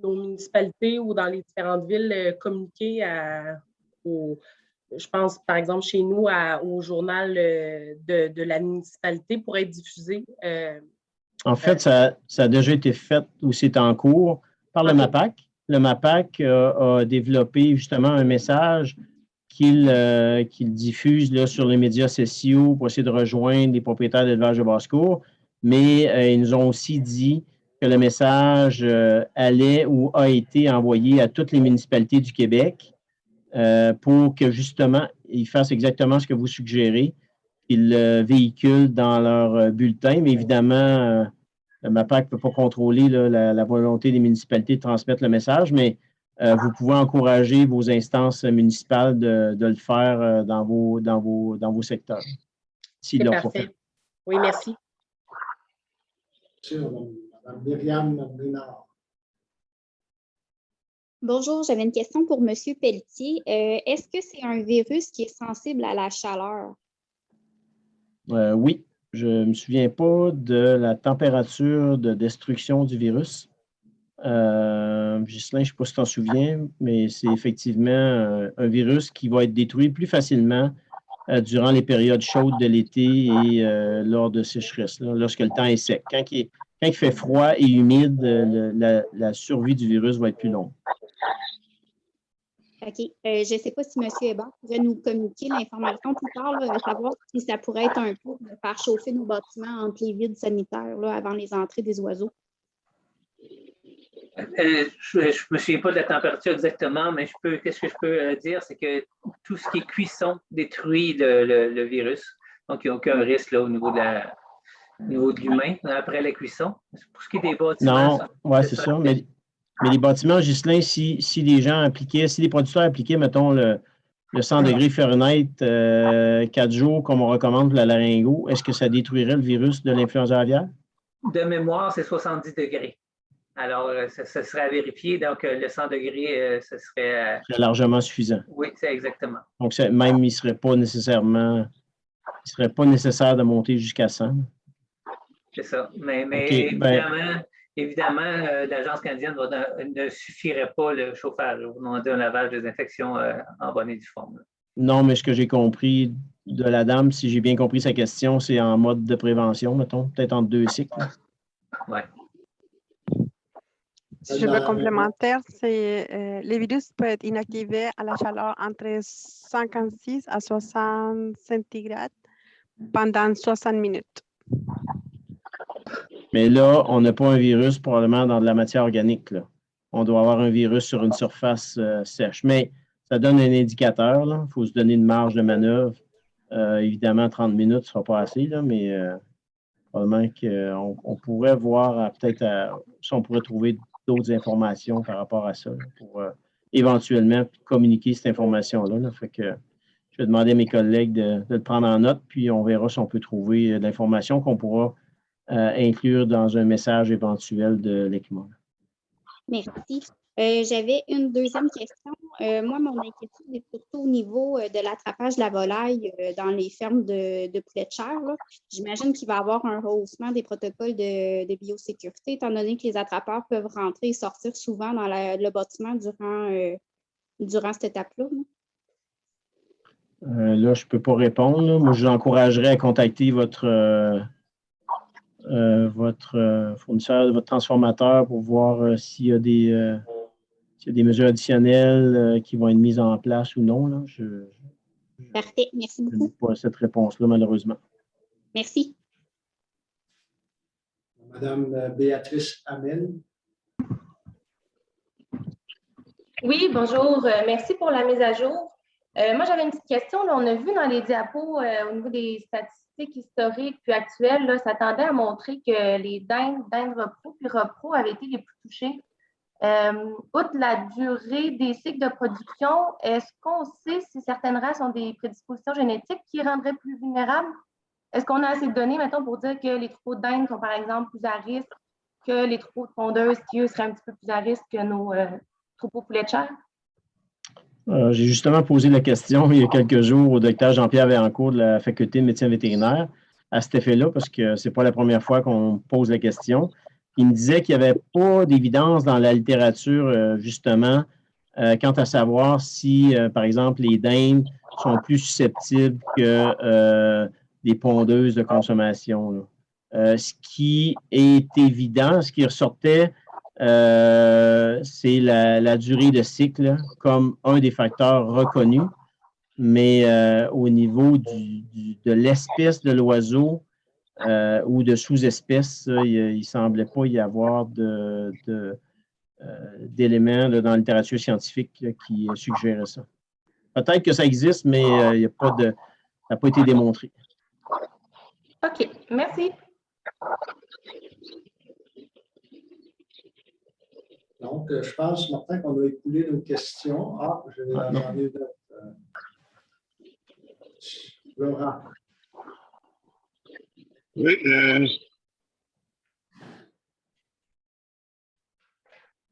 L: nos municipalités ou dans les différentes villes communiquer je pense, par exemple, chez nous, au journal de la municipalité pour être diffusé?
A: En fait, ça a déjà été fait ou c'est en cours par le MAPAC. Le MAPAC a développé justement un message qu'il diffuse là, sur les médias sociaux pour essayer de rejoindre les propriétaires d'élevage de basse-cour. Mais ils nous ont aussi dit que le message allait ou a été envoyé à toutes les municipalités du Québec pour que justement, ils fassent exactement ce que vous suggérez, qu'ils le véhiculent dans leur bulletin. Mais évidemment, le MAPAC ne peut pas contrôler là, la volonté des municipalités de transmettre le message, mais vous pouvez encourager vos instances municipales de le faire dans vos secteurs.
L: C'est parfait. Oui, merci.
B: Mme Myriam Ménard.
E: Bonjour, j'avais une question pour M. Pelletier. Est-ce que c'est un virus qui est sensible à la chaleur?
A: Oui, je ne me souviens pas de la température de destruction du virus. Ghislain, je ne sais pas si tu t'en souviens, mais c'est effectivement un virus qui va être détruit plus facilement durant les périodes chaudes de l'été et lors de sécheresse, là, lorsque le temps est sec. Quand il fait froid et humide, la survie du virus va être plus longue.
E: OK. Je ne sais pas si M. Hébert pourrait nous communiquer l'information plus tard, là, savoir si ça pourrait être un peu de faire chauffer nos bâtiments entre les vides sanitaires là, avant les entrées des oiseaux.
M: Je ne me souviens pas de la température exactement, mais qu'est-ce que je peux dire, c'est que tout ce qui est cuisson détruit le virus. Donc, il n'y a aucun risque là, au niveau de l'humain après la cuisson. Pour ce qui est des bâtiments.
A: Non, oui, c'est ça. Mais les bâtiments, Ghislain, si les gens appliquaient, si les producteurs appliquaient, mettons, le 100 degrés Fahrenheit 4 jours, comme on recommande pour la laryngo, est-ce que ça détruirait le virus de l'influenza aviaire?
M: De mémoire, c'est 70 degrés. Alors, ça serait à vérifier. Donc, le 100 degrés, ce serait...
A: C'est largement suffisant.
M: Oui, c'est exactement.
A: Donc, même, il ne serait pas nécessaire de monter jusqu'à 100.
M: C'est ça. Mais
A: okay,
M: évidemment, l'Agence canadienne ne suffirait pas le chauffage. Vous demandez un lavage de désinfection en bonne et due forme.
A: Non, mais ce que j'ai compris de la dame, si j'ai bien compris sa question, c'est en mode de prévention, mettons, peut-être entre 2 cycles.
M: Oui.
N: Si je veux complémentaire, c'est les virus peuvent être inactivés à la chaleur entre 56 à 60 centigrades pendant 60 minutes.
A: Mais là, on n'a pas un virus probablement dans de la matière organique, là. On doit avoir un virus sur une surface sèche. Mais ça donne un indicateur. Il faut se donner une marge de manœuvre. Évidemment, 30 minutes ne sera pas assez, là, mais probablement qu'on pourrait voir peut-être si on pourrait trouver d'autres informations par rapport à ça là, pour éventuellement communiquer cette information-là. Là. Fait que je vais demander à mes collègues de le prendre en note, puis on verra si on peut trouver de l'information qu'on pourra inclure dans un message éventuel de l'ECMA.
E: Merci. J'avais une deuxième question. Moi, mon inquiétude est surtout au niveau de l'attrapage de la volaille dans les fermes de poulets de chair. J'imagine qu'il va y avoir un rehaussement des protocoles de biosécurité, étant donné que les attrapeurs peuvent rentrer et sortir souvent dans le bâtiment durant cette étape-là.
A: Là, je ne peux pas répondre. Là. Moi, je vous encouragerais à contacter votre fournisseur, votre transformateur pour voir s'il y a des mesures additionnelles qui vont être mises en place ou non. Là.
E: Parfait. Merci beaucoup.
A: Je n'ai pas cette réponse-là, malheureusement.
E: Merci.
B: Madame Béatrice Hamel.
O: Oui, bonjour. Merci pour la mise à jour. Moi, j'avais une petite question. Là, on a vu dans les diapos au niveau des statistiques historiques puis actuelles, là, ça tendait à montrer que les dindes repro puis repro avaient été les plus touchés. Outre la durée des cycles de production, est-ce qu'on sait si certaines races ont des prédispositions génétiques qui rendraient plus vulnérables? Est-ce qu'on a assez de données, mettons, pour dire que les troupeaux de dindes sont, par exemple, plus à risque que les troupeaux de pondeuses qui, eux, seraient un petit peu plus à risque que nos troupeaux poulets de chair?
A: J'ai justement posé la question il y a quelques jours au docteur Jean-Pierre Vaillancourt de la Faculté de médecine vétérinaire à cet effet-là, parce que ce n'est pas la première fois qu'on pose la question. Il me disait qu'il n'y avait pas d'évidence dans la littérature, justement, quant à savoir si, par exemple, les dindes sont plus susceptibles que des pondeuses de consommation. Ce qui est évident, ce qui ressortait, c'est la durée de cycle comme un des facteurs reconnus, mais au niveau de l'espèce de l'oiseau ou de sous-espèces, il ne semblait pas y avoir d'éléments dans la littérature scientifique qui suggéraient ça. Peut-être que ça existe, mais ça n'a pas été démontré.
O: OK, merci.
B: Donc, je pense, Martin, qu'on a écoulé nos questions. Ah, je vais demander d'autres. Laurent.
P: Oui.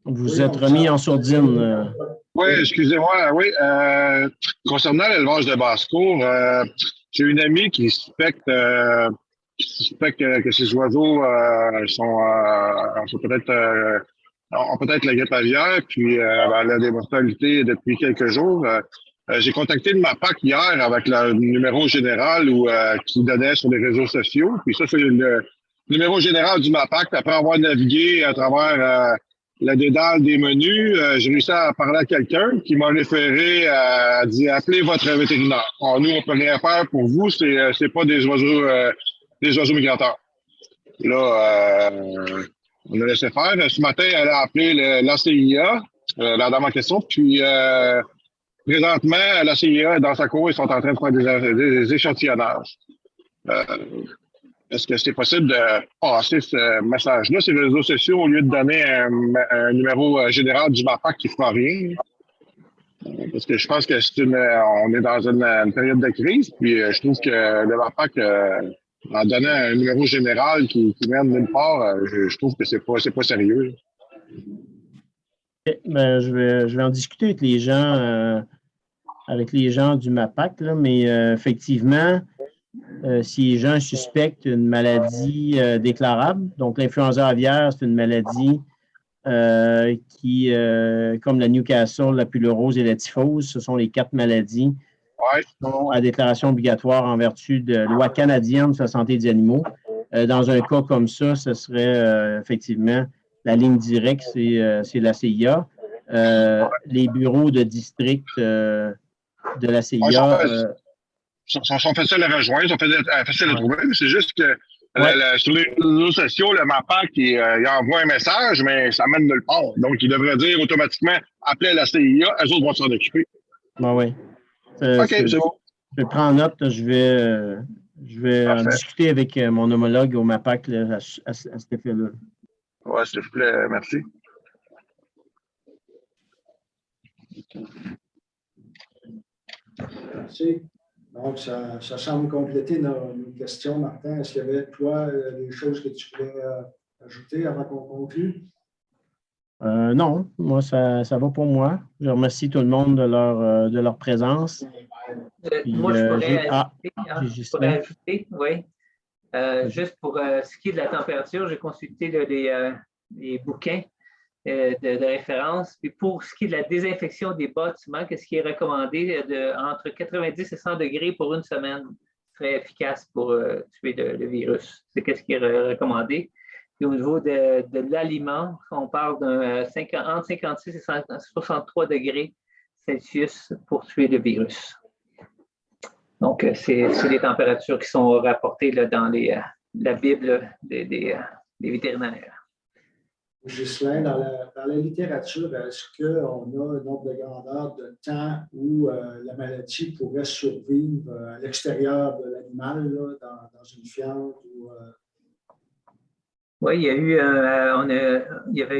A: Vous êtes remis en sourdine.
P: Oui, excusez-moi. Oui, concernant l'élevage de basse-cour, j'ai une amie qui suspecte que ces oiseaux ont peut-être la grippe aviaire, puis elle a des mortalités depuis quelques jours. J'ai contacté le MAPAC hier avec le numéro général qui donnait sur les réseaux sociaux. Puis ça, c'est le numéro général du MAPAC. Après avoir navigué à travers la dédale des menus, j'ai réussi à parler à quelqu'un qui m'a référé à dire appelez votre vétérinaire. Alors, nous, on peut rien faire pour vous, c'est pas des oiseaux migrateurs. Là, on a laissé faire. Ce matin, elle a appelé l'ACIA, la dame en question, puis présentement, la CIA est dans sa cour, ils sont en train de faire des échantillonnages. Est-ce que c'est possible de passer ce message-là sur les réseaux sociaux au lieu de donner un numéro général du MAPAC qui ne fera rien? Parce que je pense que on est dans une période de crise, puis je trouve que le MAPAC, en donnant un numéro général qui mène nulle part, je trouve que c'est pas sérieux.
A: Ben, je vais en discuter avec les gens du MAPAC, là, mais effectivement, si les gens suspectent une maladie déclarable, donc l'influenza aviaire, c'est une maladie qui, comme la Newcastle, la pulmonose et la typhose, ce sont les 4 maladies qui sont à déclaration obligatoire en vertu de la loi canadienne sur la santé des animaux. Dans un cas comme ça, ce serait effectivement la ligne directe, c'est la CIA. Les bureaux de district de la CIA.
P: Sont faciles à rejoindre, sont faciles à trouver, mais c'est juste que sur les réseaux sociaux, le MAPAC, il envoie un message, mais ça mène nulle part. Donc, il devrait dire automatiquement appelez la CIA, eux autres vont s'en occuper.
A: Oui.
P: OK, c'est bon.
A: Je prends note, je vais en discuter avec mon homologue au MAPAC là, à cet effet-là.
P: Oui, s'il vous plaît, merci.
B: Merci. Donc, ça semble compléter nos questions, Martin. Est-ce qu'il y avait, toi, des choses que tu voulais ajouter avant qu'on conclue?
A: Non, moi, ça va pour moi. Je remercie tout le monde de leur présence. Puis,
M: moi, je pourrais ajouter, oui. Juste pour ce qui est de la température, j'ai consulté les bouquins de référence. Puis pour ce qui est de la désinfection des bâtiments, qu'est-ce qui est recommandé entre 90 et 100 degrés pour une semaine serait efficace pour tuer le virus. C'est qu'est-ce qui est recommandé. Puis au niveau de l'aliment, on parle entre 56 et 63 degrés Celsius pour tuer le virus. Donc, c'est les températures qui sont rapportées là, dans la Bible des vétérinaires.
B: Ghislain, dans la littérature, est-ce qu'on a un ordre de grandeur de temps où la maladie pourrait survivre à l'extérieur de l'animal, dans une fiente?
M: Oui, il y avait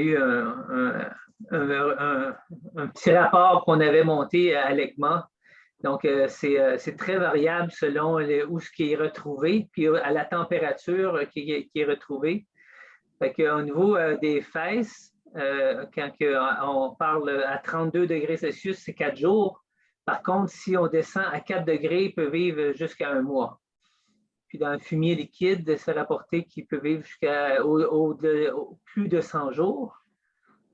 M: eu un petit rapport qu'on avait monté à l'ECMA. Donc, c'est très variable selon où ce qui est retrouvé, puis à la température qui est retrouvée. Fait qu'au niveau des fesses, quand on parle à 32 degrés Celsius, c'est 4 jours. Par contre, si on descend à 4 degrés, il peut vivre jusqu'à 1 mois. Puis dans le fumier liquide, c'est rapporté qu'il peut vivre jusqu'à plus de 100 jours.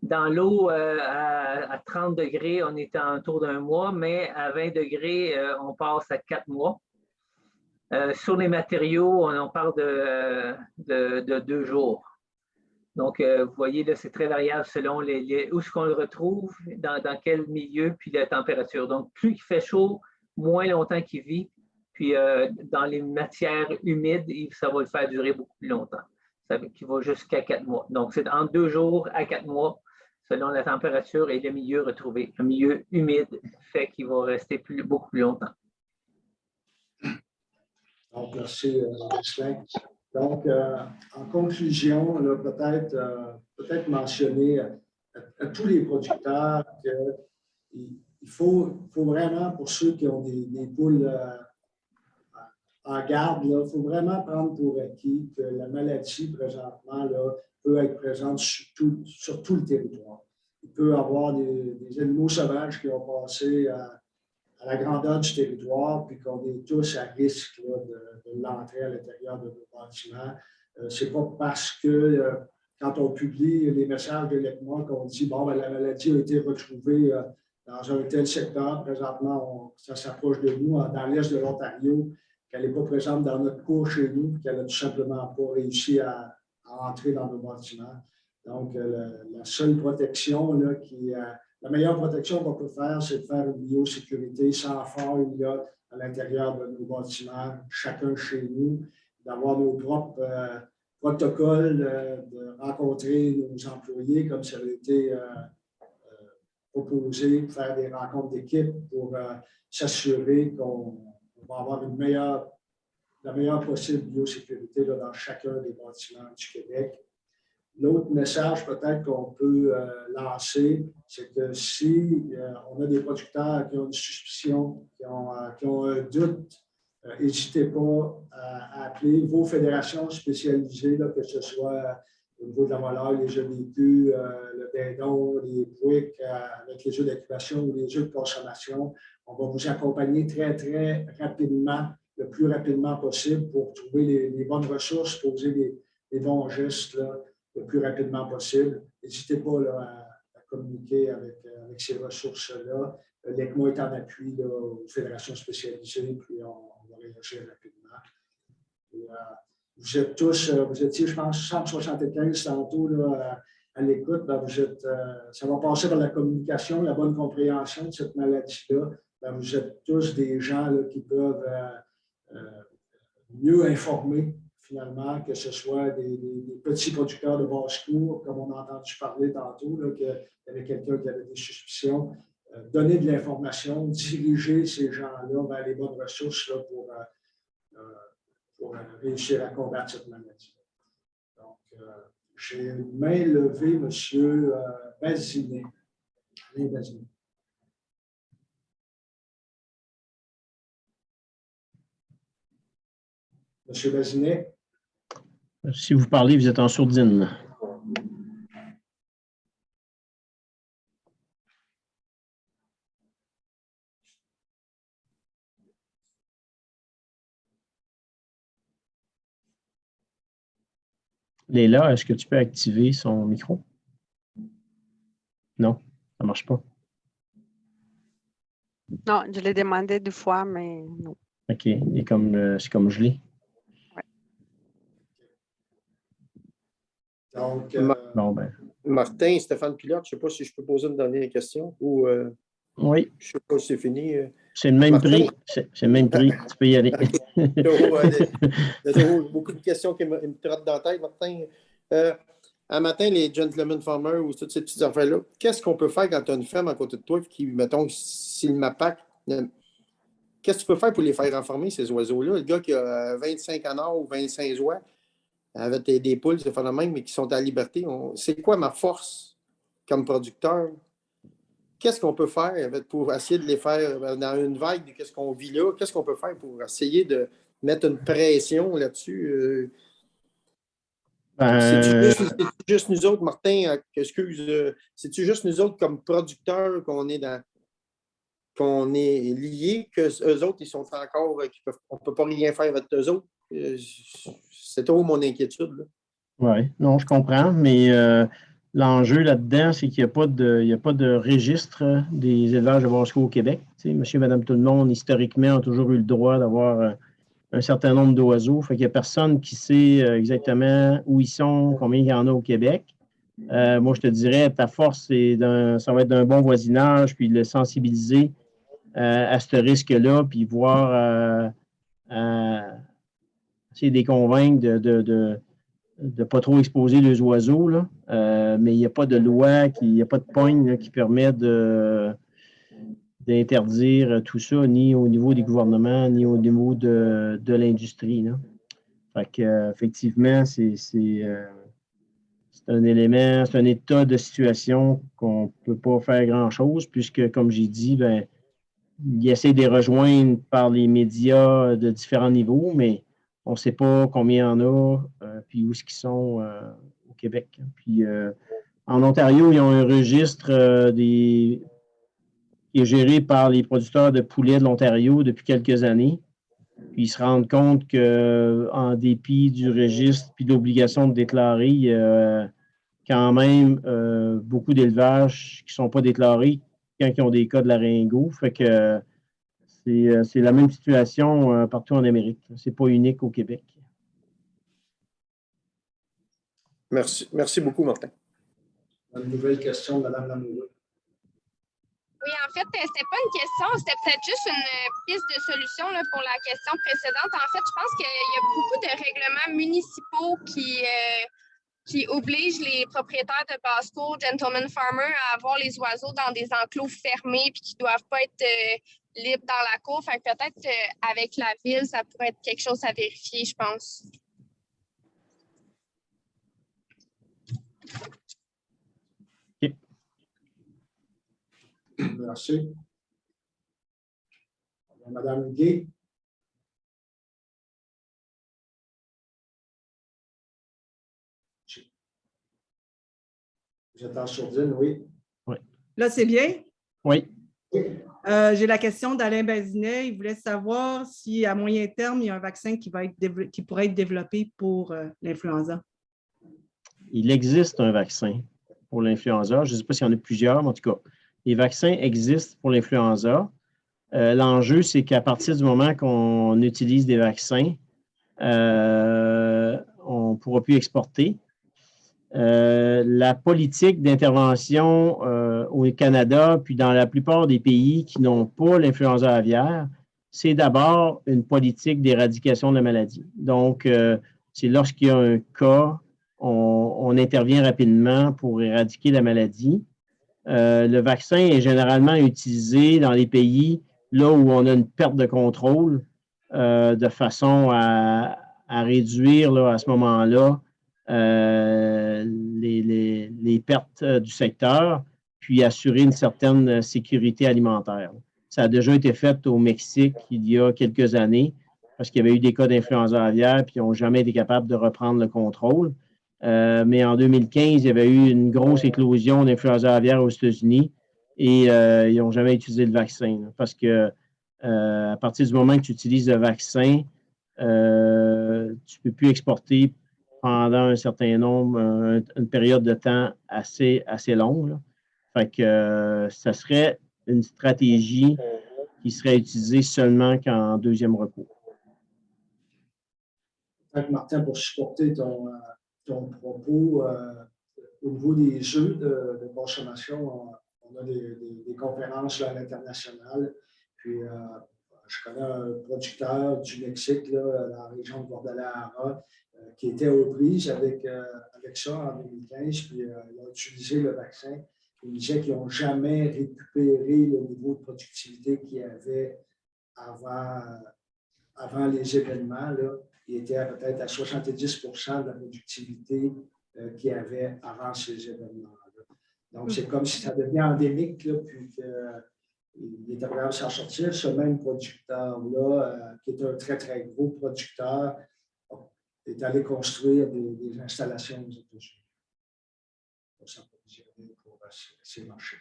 M: Dans l'eau, à 30 degrés, on est autour d'1 mois, mais à 20 degrés, on passe à 4 mois. Sur les matériaux, on parle de 2 jours. Donc, vous voyez, là, c'est très variable selon où est-ce qu'on le retrouve, dans quel milieu, puis la température. Donc, plus il fait chaud, moins longtemps qu'il vit. Puis, dans les matières humides, ça va le faire durer beaucoup plus longtemps. Ça va jusqu'à 4 mois. Donc, c'est entre 2 jours à 4 mois, selon la température et le milieu retrouvé. Le milieu humide fait qu'il va rester beaucoup plus longtemps.
B: Donc, merci, Ghislain. Donc, en conclusion, peut-être mentionner à tous les producteurs qu'il faut vraiment, pour ceux qui ont des poules en garde, il faut vraiment prendre pour acquis que la maladie, présentement, peut être présente sur tout le territoire. il peut y avoir des animaux sauvages qui ont passé à la grandeur du territoire, puis qu'on est tous à risque là, de l'entrée à l'intérieur de nos bâtiments. Ce n'est pas parce que quand on publie les messages de l'ECMA qu'on dit bon, ben, la maladie a été retrouvée dans un tel secteur. Présentement, ça s'approche de nous, dans l'est de l'Ontario, qu'elle n'est pas présente dans notre cour chez nous, qu'elle n'a tout simplement pas réussi à entrer dans nos bâtiments. Donc, la seule protection, là, la meilleure protection qu'on peut faire, c'est de faire une biosécurité sans faille là, à l'intérieur de nos bâtiments, chacun chez nous, d'avoir nos propres protocoles, de rencontrer nos employés comme ça a été proposé, de faire des rencontres d'équipe pour s'assurer qu'on va avoir la meilleure possible biosécurité là, dans chacun des bâtiments du Québec. L'autre message peut-être qu'on peut lancer, c'est que si on a des producteurs qui ont une suspicion, qui ont un doute, n'hésitez pas à appeler vos fédérations spécialisées, là, que ce soit au niveau de la volaille, les œufs d'écu, le dindon, les pouiques avec les œufs d'incubation ou les œufs de consommation. On va vous accompagner très, très rapidement, le plus rapidement possible pour trouver les bonnes ressources, poser les bons gestes là, le plus rapidement possible. N'hésitez pas là, à communiquer avec ces ressources-là. L'ECMA est en appui là, aux fédérations spécialisées, puis on va réagir rapidement. Et, vous êtes tous, vous étiez, je pense, 175 tantôt là, à l'écoute. Ben, ça va passer par la communication, la bonne compréhension de cette maladie-là. Ben, vous êtes tous des gens là, qui peuvent mieux informer, finalement, que ce soit des petits producteurs de basse-cour, comme on a entendu parler tantôt, qu'il y avait quelqu'un qui avait des suspicions. Donner de l'information, diriger ces gens-là vers les bonnes ressources là, pour réussir à combattre cette maladie. Donc, j'ai une main levée, M. Bazinet. Alain Bazinet. M. Bazinet.
A: Si vous parlez, vous êtes en sourdine. Léla, est-ce que tu peux activer son micro? Non, ça ne marche pas.
N: Non, je l'ai demandé 2 fois, mais non.
A: OK, c'est comme gelé.
N: Ouais.
B: Donc,
A: bon, ben.
H: Martin, Stéphane Pilote, je ne sais pas si je peux poser une dernière question ou
A: oui.
H: Je ne sais pas si c'est fini.
A: C'est le même
H: Martin?
A: prix. C'est le même prix. Tu peux y aller.
H: Il y a beaucoup de questions qui me trottent dans la tête, Martin. Un matin, les gentlemen farmers ou toutes ces petites affaires-là, qu'est-ce qu'on peut faire quand tu as une ferme à côté de toi qui, mettons, si le MAPAC, qu'est-ce que tu peux faire pour les faire renformer, ces oiseaux-là? Le gars qui a 25 canards ou 25 oies avec des poules, c'est phénomène, mais qui sont à la liberté, c'est quoi ma force comme producteur? Qu'est-ce qu'on peut faire pour essayer de les faire dans une vague de qu'est-ce qu'on vit là? Qu'est-ce qu'on peut faire pour essayer de mettre une pression là-dessus? C'est-tu juste nous autres, Martin, c'est-tu juste nous autres comme producteurs qu'on est liés, qu'eux autres, ils sont encore, on ne peut pas rien faire avec eux autres? C'est trop mon inquiétude.
A: Oui, non, je comprends, mais l'enjeu là-dedans, c'est qu'il n'y a pas de registre des élevages de basse-cour au Québec. Tu sais, monsieur, madame, tout le monde, historiquement, ont toujours eu le droit d'avoir un certain nombre d'oiseaux. Fait qu'il n'y a personne qui sait exactement où ils sont, combien il y en a au Québec. Moi, je te dirais, ta force, ça va être d'un bon voisinage, puis de le sensibiliser à ce risque-là, puis voir, essayer de les convaincre de ne pas trop exposer les oiseaux, là. Mais il n'y a pas de loi, il n'y a pas de poigne là, qui permet d'interdire tout ça, ni au niveau des gouvernements, ni au niveau de l'industrie. Fait qu'effectivement, c'est un élément, c'est un état de situation qu'on ne peut pas faire grand-chose, puisque, comme j'ai dit, ben, ils essaient de les rejoindre par les médias de différents niveaux, mais on ne sait pas combien il y en a, puis où est-ce qu'ils sont au Québec. Puis En Ontario, ils ont un registre qui est géré par les producteurs de poulets de l'Ontario depuis quelques années. Puis ils se rendent compte qu'en dépit du registre et de l'obligation de déclarer, il y a quand même beaucoup d'élevages qui ne sont pas déclarés quand ils ont des cas de laryngos. Fait que c'est la même situation partout en Amérique. Ce n'est pas unique au Québec.
H: Merci beaucoup, Martin.
B: Une nouvelle question de Mme Lamoureux.
K: Oui, en fait, c'était pas une question, c'était peut-être juste une piste de solution là, pour la question précédente. En fait, je pense qu'il y a beaucoup de règlements municipaux qui obligent les propriétaires de basse-cour, gentlemen farmers, à avoir les oiseaux dans des enclos fermés puis qui ne doivent pas être libres dans la cour. Fait que peut-être avec la ville, ça pourrait être quelque chose à vérifier, je pense.
B: Merci. Madame Gay. Vous êtes en sourdine, oui.
A: Oui.
Q: Là, c'est bien?
A: Oui.
Q: J'ai la question d'Alain Bazinet. Il voulait savoir si, à moyen terme, il y a un vaccin qui pourrait être développé pour l'influenza.
A: Il existe un vaccin pour l'influenza. Je ne sais pas s'il y en a plusieurs, mais en tout cas, les vaccins existent pour l'influenza. L'enjeu, c'est qu'à partir du moment qu'on utilise des vaccins, on ne pourra plus exporter. La politique d'intervention au Canada, puis dans la plupart des pays qui n'ont pas l'influenza aviaire, c'est d'abord une politique d'éradication de la maladie. Donc, c'est lorsqu'il y a un cas, on intervient rapidement pour éradiquer la maladie. Le vaccin est généralement utilisé dans les pays là où on a une perte de contrôle de façon à réduire là, à ce moment-là les pertes du secteur, puis assurer une certaine sécurité alimentaire. Ça a déjà été fait au Mexique il y a quelques années parce qu'il y avait eu des cas d'influenza aviaire puis ils n'ont jamais été capables de reprendre le contrôle. Mais en 2015, il y avait eu une grosse éclosion d'influenza aviaire aux États-Unis et ils n'ont jamais utilisé le vaccin. Là, parce que à partir du moment que tu utilises le vaccin, tu ne peux plus exporter pendant un certain nombre, une période de temps assez longue. Là. Fait que ça serait une stratégie qui serait utilisée seulement qu'en deuxième recours.
B: Martin, pour supporter ton propos, au niveau des jeux de consommation, on a des conférences là, à l'international. Puis, je connais un producteur du Mexique, là, dans la région de Guadalajara, qui était aux prises avec ça en 2015. Puis, il a utilisé le vaccin. Il disait qu'ils n'ont jamais récupéré le niveau de productivité qu'il y avait avant les événements. Là. Il était peut-être à 70 de la productivité qu'il y avait avant ces événements-là. Donc, c'est comme si ça devenait endémique, là, puis qu'il était capable de s'en sortir. Ce même producteur-là, qui est un très, très gros producteur, est allé construire des installations aux États-Unis pour s'approvisionner pour ces marchés.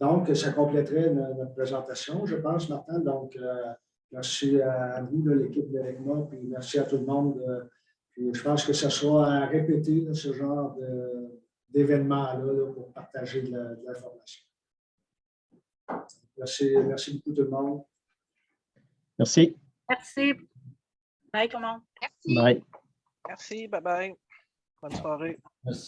B: Donc, ça compléterait notre présentation, je pense, Martin. Donc, merci à vous, l'équipe de l'ECMA, puis merci à tout le monde. Puis je pense que ce sera à répéter là, ce genre d'événements-là pour partager de l'information. Merci beaucoup tout le monde.
A: Merci.
F: Merci. Bye, tout le monde.
K: Merci.
A: Bye.
R: Merci. Bye-bye. Bonne soirée.
A: Merci.